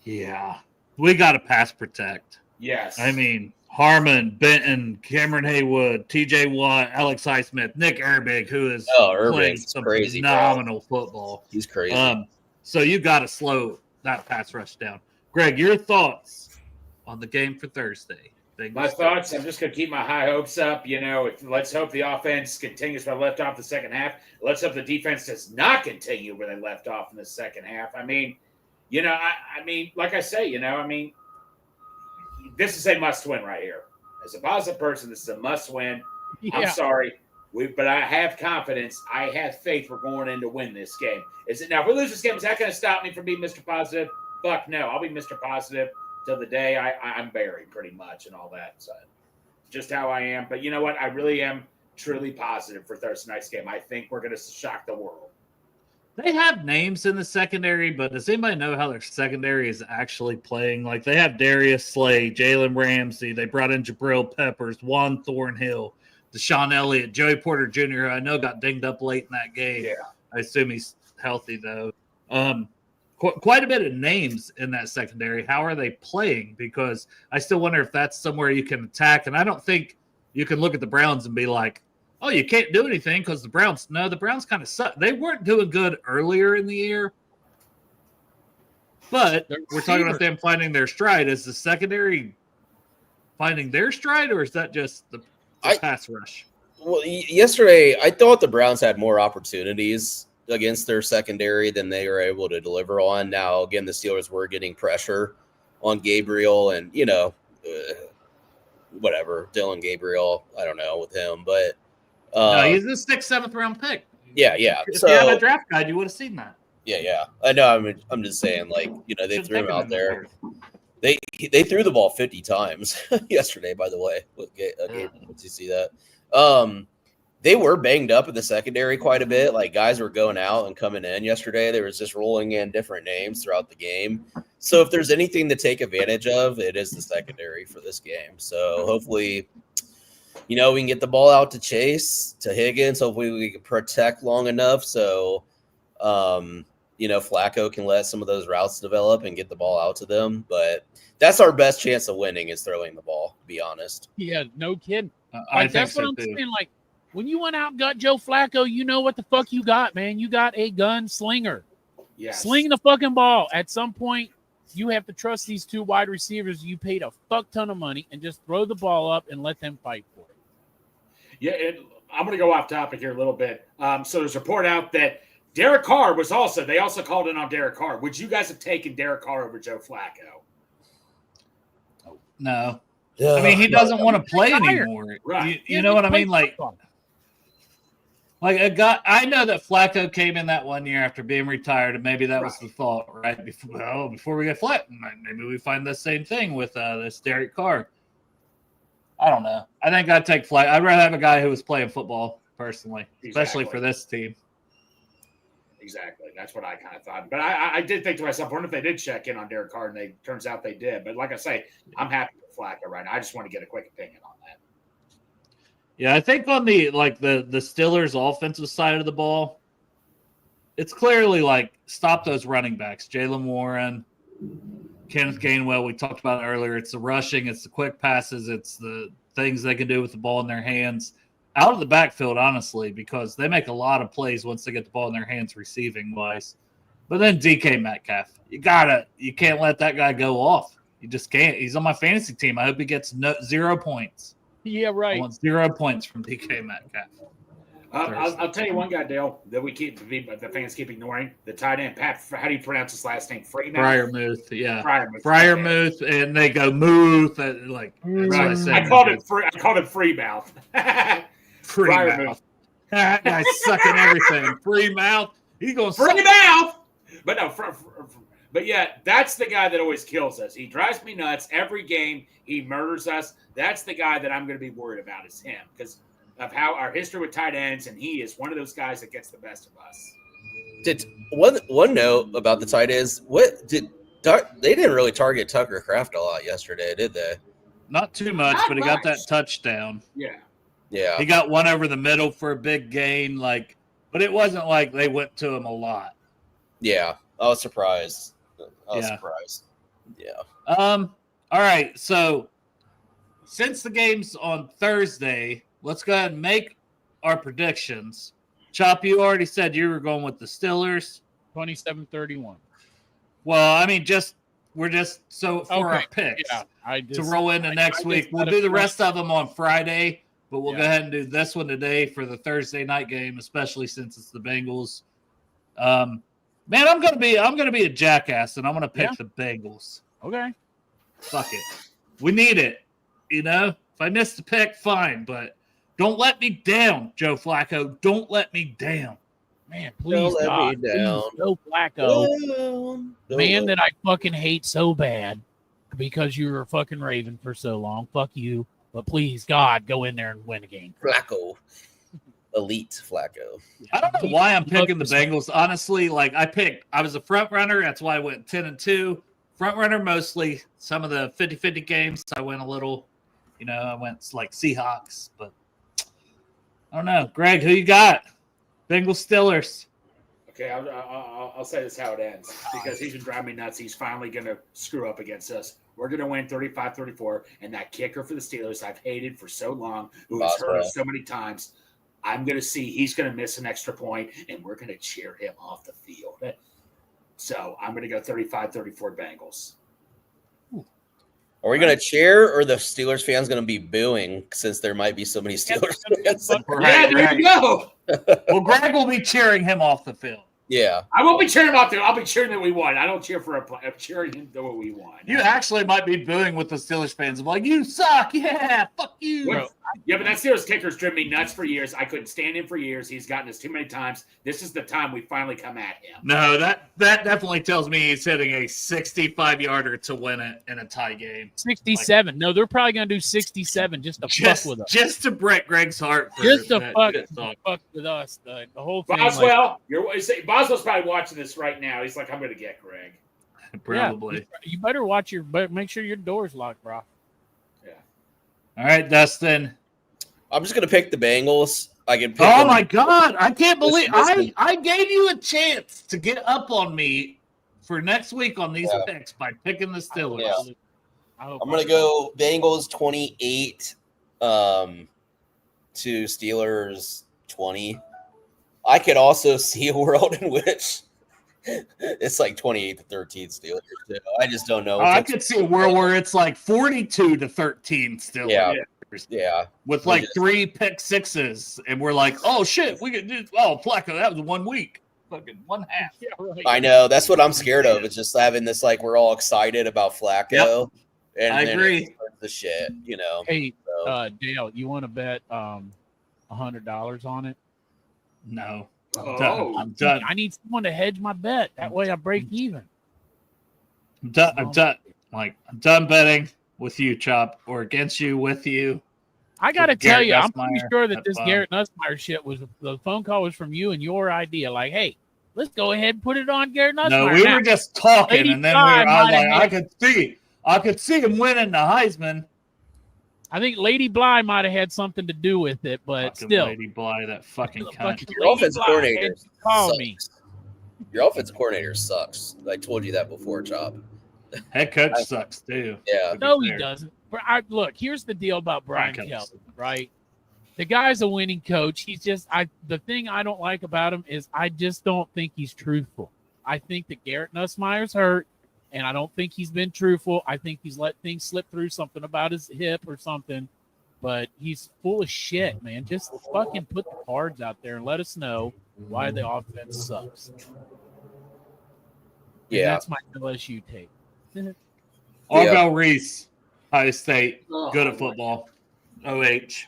Yeah. We got to pass protect. Yes. I mean, Harmon, Benton, Cameron Haywood, TJ Watt, Alex Highsmith, Nick Herbig, who is playing some crazy, phenomenal football. He's crazy. So you got to slow that pass rush down. Greg, your thoughts on the game for Thursday? My thoughts, I'm just going to keep my high hopes up. Let's hope the offense continues where they left off the second half. Let's hope the defense does not continue where they left off in the second half. I mean, like I say, this is a must-win right here. As a positive person, this is a must-win. Yeah. I'm sorry, but I have confidence. I have faith we're going in to win this game. Now, if we lose this game, is that going to stop me from being Mr. Positive? Fuck no. I'll be Mr. Positive till the day I'm buried, pretty much, and all that. So, just how I am. But you know what? I really am truly positive for Thursday night's game. I think we're going to shock the world. They have names in the secondary, but does anybody know how their secondary is actually playing? Like, they have Darius Slay, Jalen Ramsey. They brought in Jabril Peppers, Juan Thornhill, Deshaun Elliott, Joey Porter Jr., who I know got dinged up late in that game. Yeah. I assume he's healthy, though. Quite a bit of names in that secondary. How are they playing? Because I still wonder if that's somewhere you can attack. And I don't think you can look at the Browns and be like, oh, you can't do anything because the Browns kind of suck. They weren't doing good earlier in the year. But we're talking about them finding their stride. Is the secondary finding their stride, or is that just the pass rush? Well, yesterday, I thought the Browns had more opportunities against their secondary than they were able to deliver on. Now, again, the Steelers were getting pressure on Gabriel and, whatever, Dylan Gabriel, I don't know with him, but no, he's a 6th, 7th round pick. Yeah. If you had a draft guide, you would have seen that. Yeah. I know. I'm just saying, they threw him out there. They threw the ball 50 times yesterday, by the way. Gabriel, did you see that? They were banged up in the secondary quite a bit. Like, guys were going out and coming in yesterday. They was just rolling in different names throughout the game. So if there's anything to take advantage of, it is the secondary for this game. So hopefully, we can get the ball out to Chase, to Higgins. Hopefully we can protect long enough so, Flacco can let some of those routes develop and get the ball out to them. But that's our best chance of winning is throwing the ball, to be honest. Yeah, no kidding. That's what I'm saying. Like, when you went out and got Joe Flacco, you know what the fuck you got, man. You got a gunslinger. Yes. Sling the fucking ball. At some point, you have to trust these two wide receivers you paid a fuck ton of money and just throw the ball up and let them fight for it. Yeah, I'm going to go off topic here a little bit. So there's a report out that Derek Carr they also called in on Derek Carr. Would you guys have taken Derek Carr over Joe Flacco? No. I mean, he doesn't want to play anymore. Right. You know what I mean? Like a guy. I know that Flacco came in that one year after being retired, and maybe that was the thought, right? Before we get flat, maybe we find the same thing with this Derek Carr. I don't know. I think I'd take Flacco. I'd rather have a guy who was playing football personally, especially for this team. Exactly. That's what I kind of thought. But I did think to myself, I wonder if they did check in on Derek Carr, and turns out they did. But like I say, I'm happy with Flacco right now. I just want to get a quick opinion on that. Yeah, I think on the Steelers offensive side of the ball, it's clearly like stop those running backs. Jalen Warren, Kenneth Gainwell, we talked about it earlier. It's the rushing, it's the quick passes, it's the things they can do with the ball in their hands. Out of the backfield, honestly, because they make a lot of plays once they get the ball in their hands receiving wise. But then DK Metcalf, you can't let that guy go off. You just can't. He's on my fantasy team. I hope he gets 0 points. Yeah, right. I want 0 points from DK Metcalf. I'll tell you one guy, Dale, that the fans keep ignoring. The tight end, Pat. How do you pronounce his last name? Freiermuth, yeah. Freiermuth, and they go Muth. Like right. I called him Freemouth. Freemouth. That guy's sucking everything. Freemouth. He's going to Freemouth. But no, but yeah, that's the guy that always kills us. He drives me nuts every game. He murders us. That's the guy that I'm going to be worried about is him because of how our history with tight ends, and he is one of those guys that gets the best of us. Did one note about the tight ends? They didn't really target Tucker Kraft a lot yesterday, did they? Not too much, but he got that touchdown. Yeah. He got one over the middle for a big gain, but it wasn't like they went to him a lot. Yeah, I was surprised. Yeah. All right. So since the game's on Thursday, let's go ahead and make our predictions. Chop, you already said you were going with the Steelers. 27-31. Well, I mean, we're just for our picks to roll into next week. We'll do the rest of them on Friday, but we'll go ahead and do this one today for the Thursday night game, especially since it's the Bengals. Man, I'm gonna be a jackass, and I'm gonna pick the Bengals. Okay. Fuck it. We need it. You know, if I miss the pick, fine, but don't let me down, Joe Flacco. Don't let me down. Man, please, God. Please, Joe Flacco. Man that I fucking hate so bad because you were a fucking Raven for so long. Fuck you. But please, God, go in there and win a game. Flacco. Elite Flacco. I don't know why I'm picking the Bengals. Honestly, I was a front runner. That's why I went 10-2. Front runner mostly. Some of the 50-50 games, I went a little, I went like Seahawks, but I don't know. Greg, who you got? Bengals, Steelers. Okay, I'll say this how it ends because he's been driving me nuts. He's finally going to screw up against us. We're going to win 35-34, and that kicker for the Steelers I've hated for so long, who has hurt us so many times, I'm going to see he's going to miss an extra point, and we're going to cheer him off the field. So I'm going to go 35-34 Bengals. Are we going to cheer, or the Steelers fans going to be booing since there might be so many Steelers fans? Yeah, there you go. Well, Greg will be cheering him off the field. Yeah. I won't be cheering him off there. I'll be cheering that we won. I don't cheer for a play. I'm cheering him that we won. You actually might be booing with the Steelers fans. I'm like, you suck. Yeah, fuck you. Yeah, but that Steelers kicker's driven me nuts for years. I couldn't stand him for years. He's gotten us too many times. This is the time we finally come at him. No, that definitely tells me he's hitting a 65-yarder to win it in a tie game. 67. No, they're probably going to do 67 just to fuck with us. Just to break Greg's heart. Just to fuck with us. The whole thing. Boswell, Boswell's probably watching this right now. He's like, I'm going to get Greg. Probably. Yeah, you better make sure your door's locked, bro. Yeah. All right, Dustin. I'm just gonna pick the Bengals. I can pick my God. I can't believe I gave you a chance to get up on me for next week on these picks by picking the Steelers. Yeah. I'm gonna go Bengals 28 to Steelers 20. I could also see a world in which it's like 28-13 Steelers. I just don't know. I could see a world where it's like 42-13 Steelers. Yeah. With like 3 pick sixes, and we're like, oh shit, we could do. Oh, Flacco, that was 1 week, fucking 1/2. Yeah, right. I know, that's what I'm scared of. It's just having this we're all excited about Flacco, and I agree. the shit, you know. Hey, So, Dale, you want to bet $100 on it? No. Oh. I'm done. I need someone to hedge my bet. That way I break even. I'm done. Like, I'm done betting with you, Chop, or against you, with you. I got to tell you, I'm pretty Nussmeier, sure that have this fun. Garrett Nussmeier shit was the phone call was from you and your idea. Like, hey, let's go ahead and put it on Garrett Nussmeier. No, we were just talking, Lady and then Fly I was might have like, I could see him winning the Heisman. I think Lady Bly might have had something to do with it, but Fucking still. Lady Bly, that fucking cunt. your offensive coordinator call sucks. me. Your offensive coordinator sucks. I told you that before, Chop. Head coach sucks too. Yeah. to be No, he fair. doesn't. Look, here's the deal about Brian Kelly. Kelly, right? The guy's a winning coach. He's just the thing I don't like about him is I just don't think he's truthful. I think that Garrett Nussmeier's hurt, and I don't think he's been truthful. I think he's let things slip through, something about his hip or something. But he's full of shit, man. Just fucking put the cards out there and let us know why the offense sucks. And Yeah. that's my LSU take. Arvell Reese, Ohio State, good at football. OH.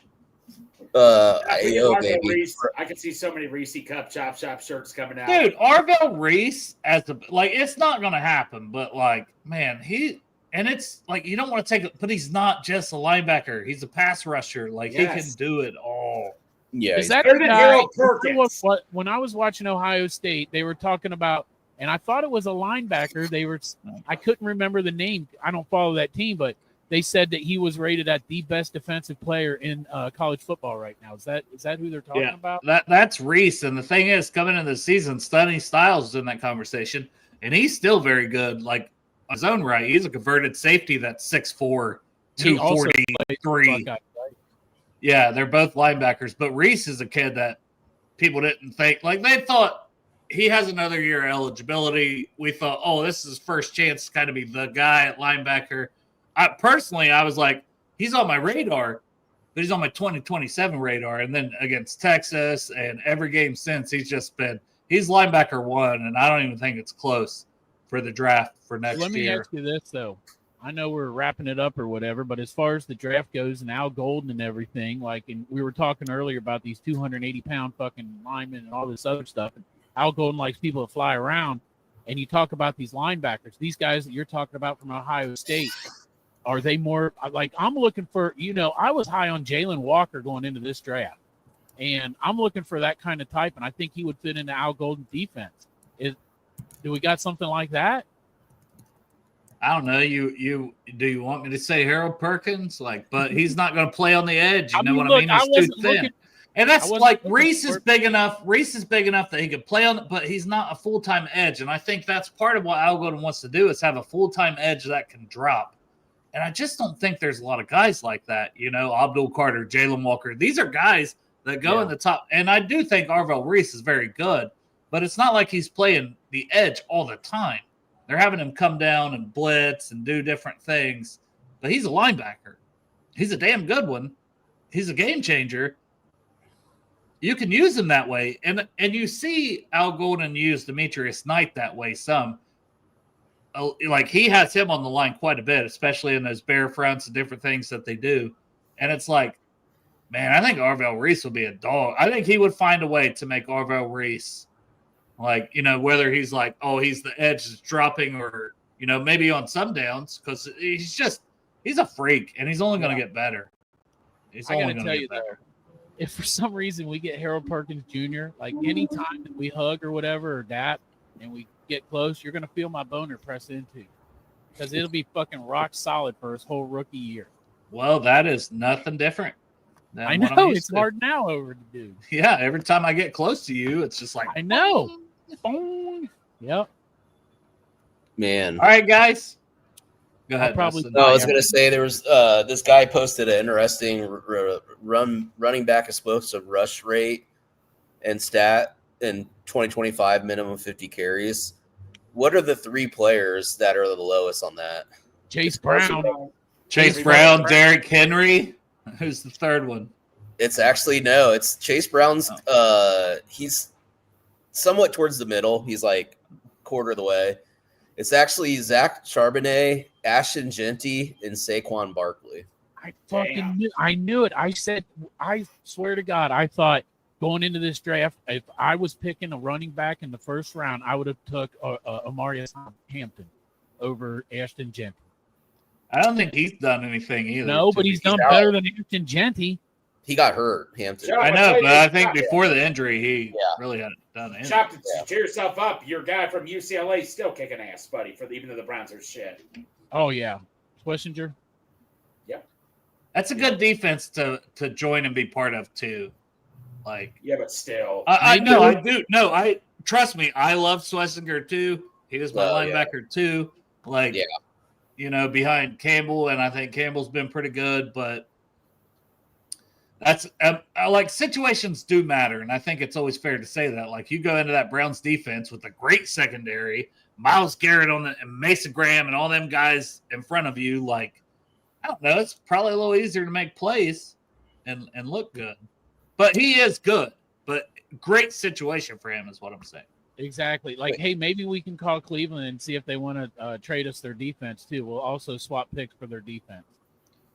AO, baby. Reese, I can see so many Reese Cup Chop Shop shirts coming out. Dude, Arvell Reese it's not gonna happen, but like, man, it's like you don't want to take it, but he's not just a linebacker, he's a pass rusher. Like he can do it all. Yeah. Is that better the than guy? Harold Perkins. When I was watching Ohio State, they were talking about, and I thought it was a linebacker. I couldn't remember the name. I don't follow that team, but they said that he was rated at the best defensive player in college football right now. Is that who they're talking about? That's Reese. And the thing is, coming into the season, Stunny Styles is in that conversation, and he's still very good. Like on his own right, he's a converted safety that's 6'4", 243. Yeah, they're both linebackers, but Reese is a kid that people didn't think, like they thought he has another year of eligibility. We thought, oh, this is his first chance to kind of be the guy at linebacker. I was like, he's on my radar, but he's on my 2027 radar. And then against Texas and every game since, he's linebacker one, and I don't even think it's close for the draft for next year. Let me ask you this, though. I know we're wrapping it up or whatever, but as far as the draft goes and Al Golden and everything, and we were talking earlier about these 280-pound fucking linemen and all this other stuff, and Al Golden likes people to fly around, and you talk about these linebackers, these guys that you're talking about from Ohio State, are they more like I'm looking for, I was high on Jalen Walker going into this draft, and I'm looking for that kind of type, and I think he would fit into Al Golden's defense. Do we got something like that? I don't know. Do you want me to say Harold Perkins? But he's not going to play on the edge. You know what I mean? He's too thin. And that's like Reese is big enough. Reese is big enough that he could play on it, but he's not a full-time edge. And I think that's part of what Al Golden wants to do is have a full-time edge that can drop. And I just don't think there's a lot of guys like that. Abdul Carter, Jalen Walker. These are guys that go in the top. And I do think Arvell Reese is very good, but it's not like he's playing the edge all the time. They're having him come down and blitz and do different things. But he's a linebacker. He's a damn good one. He's a game changer. You can use him that way. And you see Al Golden use Demetrius Knight that way some. Like he has him on the line quite a bit, especially in those bear fronts and different things that they do. And it's like, man, I think Arvell Reese will be a dog. I think he would find a way to make Arvell Reese whether he's like, oh, he's the edge is dropping or, maybe on some downs because he's a freak and he's only going to get better. I got to tell you, though, if for some reason we get Harold Perkins Jr., like any time that we hug or whatever or dap and we get close, you're going to feel my boner press into because it'll be fucking rock solid for his whole rookie year. Well, that is nothing different. I know it's hard now over to do. Yeah, every time I get close to you, it's just like I know. Boom. Yep. Man. All right, guys. Go ahead. I was going to say there was this guy posted an interesting running back explosive rush rate and stat in 2025, minimum 50 carries. What are the three players that are the lowest on that? Chase Brown, Derrick Henry. Who's the third one? It's Chase Brown's. He's somewhat towards the middle. He's like quarter of the way. It's actually Zach Charbonnet, Ashton Genty, and Saquon Barkley. I knew it. I swear to God, I thought going into this draft, if I was picking a running back in the first round, I would have took Amarius Hampton over Ashton Genty. I don't think he's done anything either. No, but he's done better than Ashton Genty. He got hurt, Hampton. Chop, I know, but I think before the injury, he really hadn't done anything. Chop, to cheer yourself up. Your guy from UCLA is still kicking ass, buddy. Even though the Browns are shit. Oh yeah, Schlesinger. Yep. That's a good defense to join and be part of too. Like, yeah, but still, I know I do. No, I trust me. I love Schlesinger too. He was my linebacker too. Like, behind Campbell, and I think Campbell's been pretty good, but. That's like situations do matter, and I think it's always fair to say that. Like you go into that Browns defense with a great secondary, Myles Garrett and Mason Graham and all them guys in front of you. Like I don't know, it's probably a little easier to make plays and look good. But he is good. But great situation for him is what I'm saying. Exactly. Like, hey, maybe we can call Cleveland and see if they want to trade us their defense too. We'll also swap picks for their defense.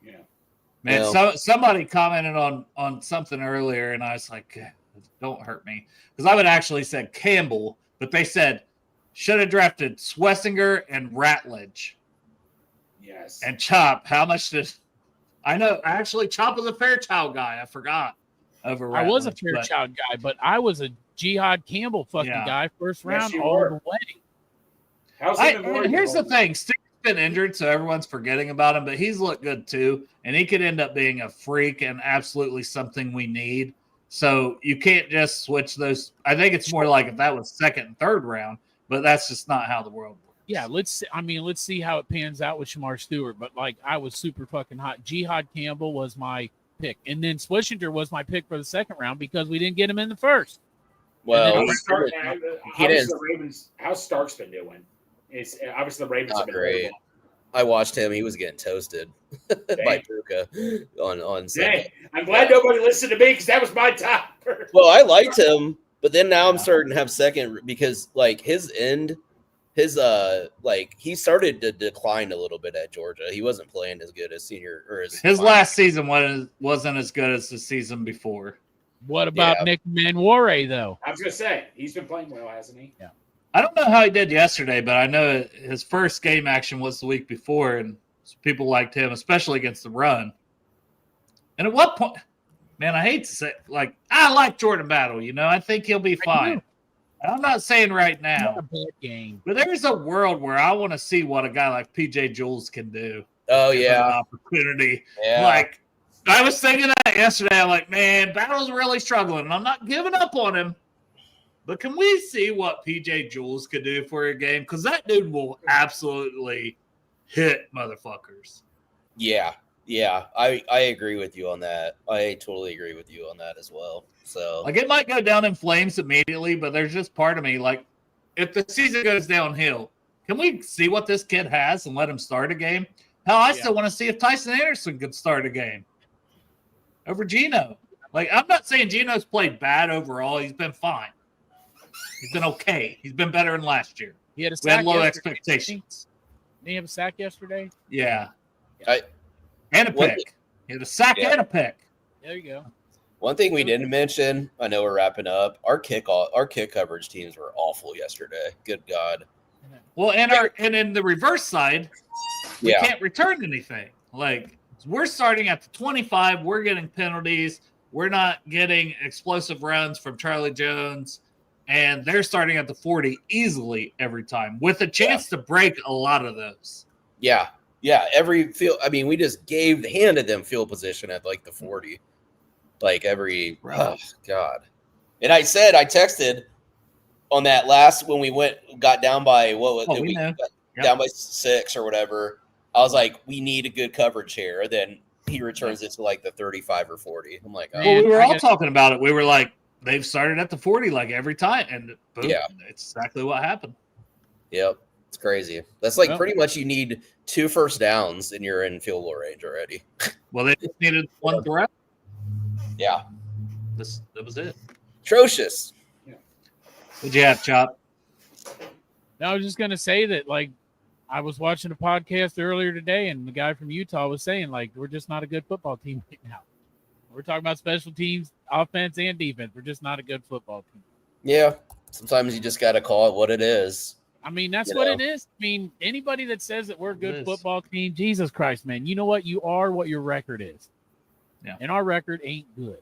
Yeah. Man, so somebody commented on something earlier, and I was like, don't hurt me. Because I would actually said Campbell, but they said should have drafted Schlesinger and Ratledge. Yes. And Chop, how much did – I know, actually, Chop was a Fairchild guy. I forgot. Over Ratledge, I was a Fairchild guy, but I was a Jihad Campbell fucking guy first round all the way. Here's the thing. Steve's been injured, so everyone's forgetting about him, but he's looked good too, and he could end up being a freak and absolutely something we need. So you can't just switch those. I think it's more like if that was second and third round, but that's just not how the world works. Yeah, let's see how it pans out with Shamar Stewart. But like, I was super fucking hot. Jihad Campbell was my pick, and then Schlesinger was my pick for the second round because we didn't get him in the first. Well, how's Stark's been doing? It's obviously the Ravens have been great. I watched him; he was getting toasted by Puka on Sunday. I'm glad nobody listened to me because that was my top. Well, I liked him, but then now I'm starting to have second because like he started to decline a little bit at Georgia. He wasn't playing as good as senior or his last season wasn't as good as the season before. What about Nick Manware though? I was gonna say he's been playing well, hasn't he? Yeah. I don't know how he did yesterday, but I know his first game action was the week before, and people liked him, especially against the run. And at what point, man, I hate to say, like, I like Jordan Battle. I think he'll be fine. I'm not saying right now, but there's a world where I want to see what a guy like PJ Jules can do. Oh yeah, an opportunity. Yeah. Like I was thinking that yesterday. I'm like, man, Battle's really struggling, and I'm not giving up on him. But can we see what PJ Jules could do for a game? Because that dude will absolutely hit motherfuckers. Yeah. I agree with you on that. I totally agree with you on that as well. So, like, it might go down in flames immediately, but there's just part of me, like, if the season goes downhill, can we see what this kid has and let him start a game? Hell, I still want to see if Tyson Anderson could start a game over Geno. Like, I'm not saying Geno's played bad overall. He's been fine. He's been okay. He's been better than last year. He had a we had sack low yesterday. expectations. Did he have a sack yesterday? Yeah. And a pick. He had a sack and a pick. There you go. One thing we didn't mention, I know we're wrapping up. Our kick coverage teams were awful yesterday. Good God. Well, and in the reverse side, we can't return anything. Like, we're starting at the 25. We're getting penalties. We're not getting explosive runs from Charlie Jones. And they're starting at the 40 easily every time with a chance to break a lot of those. Yeah. Every field. I mean, we just handed them field position at like the 40. Like every, oh God. And I texted on that last, when we got down by, down by 6 or whatever. I was like, we need a good coverage here. Then he returns it to like the 35 or 40. I'm like, well, we were all talking about it. We were like, they've started at the 40 like every time, and boom, it's exactly what happened. Yep, it's crazy. That's like pretty much you need 2 first downs and you're in field goal range already. Well, they just needed 1 throw. Yeah, that was it. Atrocious. What'd you have, Chop? I was just gonna say that, like, I was watching a podcast earlier today, and the guy from Utah was saying, like, we're just not a good football team right now. We're talking about special teams, offense and defense. We're just not a good football team. Yeah. Sometimes you just got to call it what it is. I mean, that's what it is. I mean, anybody that says that we're a good football team, Jesus Christ, man, you know what? You are what your record is. Yeah. And our record ain't good.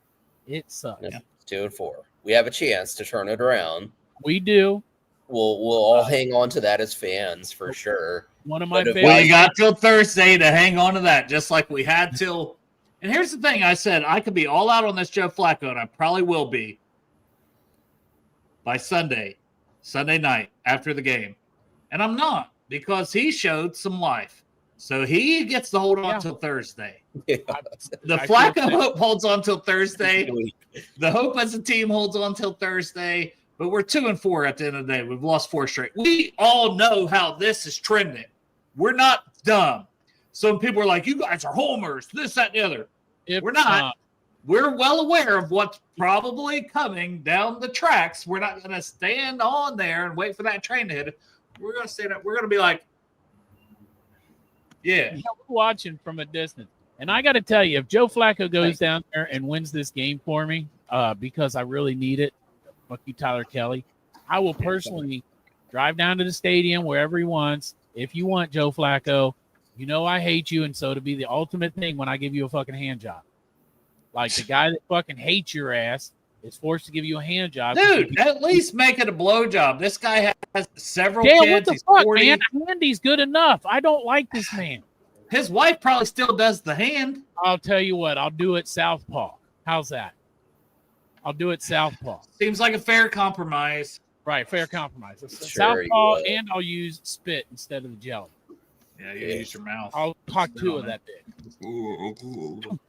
It sucks. Yeah. 2-4. We have a chance to turn it around. We do. We'll all hang on to that as fans for sure. One of my But We got till Thursday to hang on to that, just like we had till. And here's the thing: I said I could be all out on this Joe Flacco, and I probably will be by Sunday night after the game, and I'm not, because he showed some life, so he gets to hold on till Thursday. Yeah. The Flacco hope holds on till Thursday. The hope as a team holds on till Thursday. But we're 2-4 at the end of the day. We've lost 4 straight. We all know how this is trending. We're not dumb. Some people are like, you guys are homers, this, that, and the other. We're not. We're well aware of what's probably coming down the tracks. We're not going to stand on there and wait for that train to hit. We're going to stand up. We're going to be like, yeah. We're watching from a distance. And I got to tell you, if Joe Flacco goes down there and wins this game for me, because I really need it, fuck you, Tyler Kelly, I will personally drive down to the stadium wherever he wants. If you want Joe Flacco, you know I hate you, and so it'll be the ultimate thing when I give you a fucking hand job. Like, the guy that fucking hates your ass is forced to give you a hand job. Dude, at least make it a blow job. This guy has several Dale, kids. what the He's fuck, 40. man? Andy's good enough. I don't like this man. His wife probably still does the hand. I'll tell you what. I'll do it southpaw. How's that? I'll do it southpaw. Seems like a fair compromise. Right, fair compromise. Sure Southpaw, and I'll use spit instead of the jelly. Yeah, you use your mouth. I'll talk Spit 2 on of it. that bit.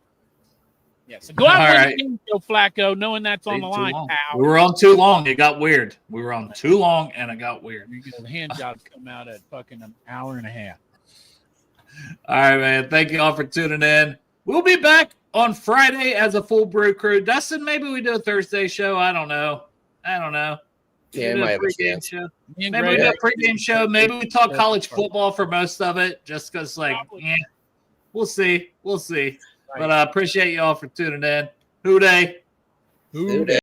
Yeah, so go out All with right. the game, Joe Flacco, knowing that's on the line, pal. We were on too long. It got weird. We were on too long, and it got weird. The hand jobs come out at fucking an hour and a half. All right, man. Thank you all for tuning in. We'll be back on Friday as a full brew crew. Dustin, maybe we do a Thursday show. I don't know. Yeah, We do might a have a pregame chance. show. Me and Maybe Greg- we do a pregame show. Maybe we talk college football for most of it, just because, like, we'll see. We'll see. Right. But I appreciate you all for tuning in. Who day? Who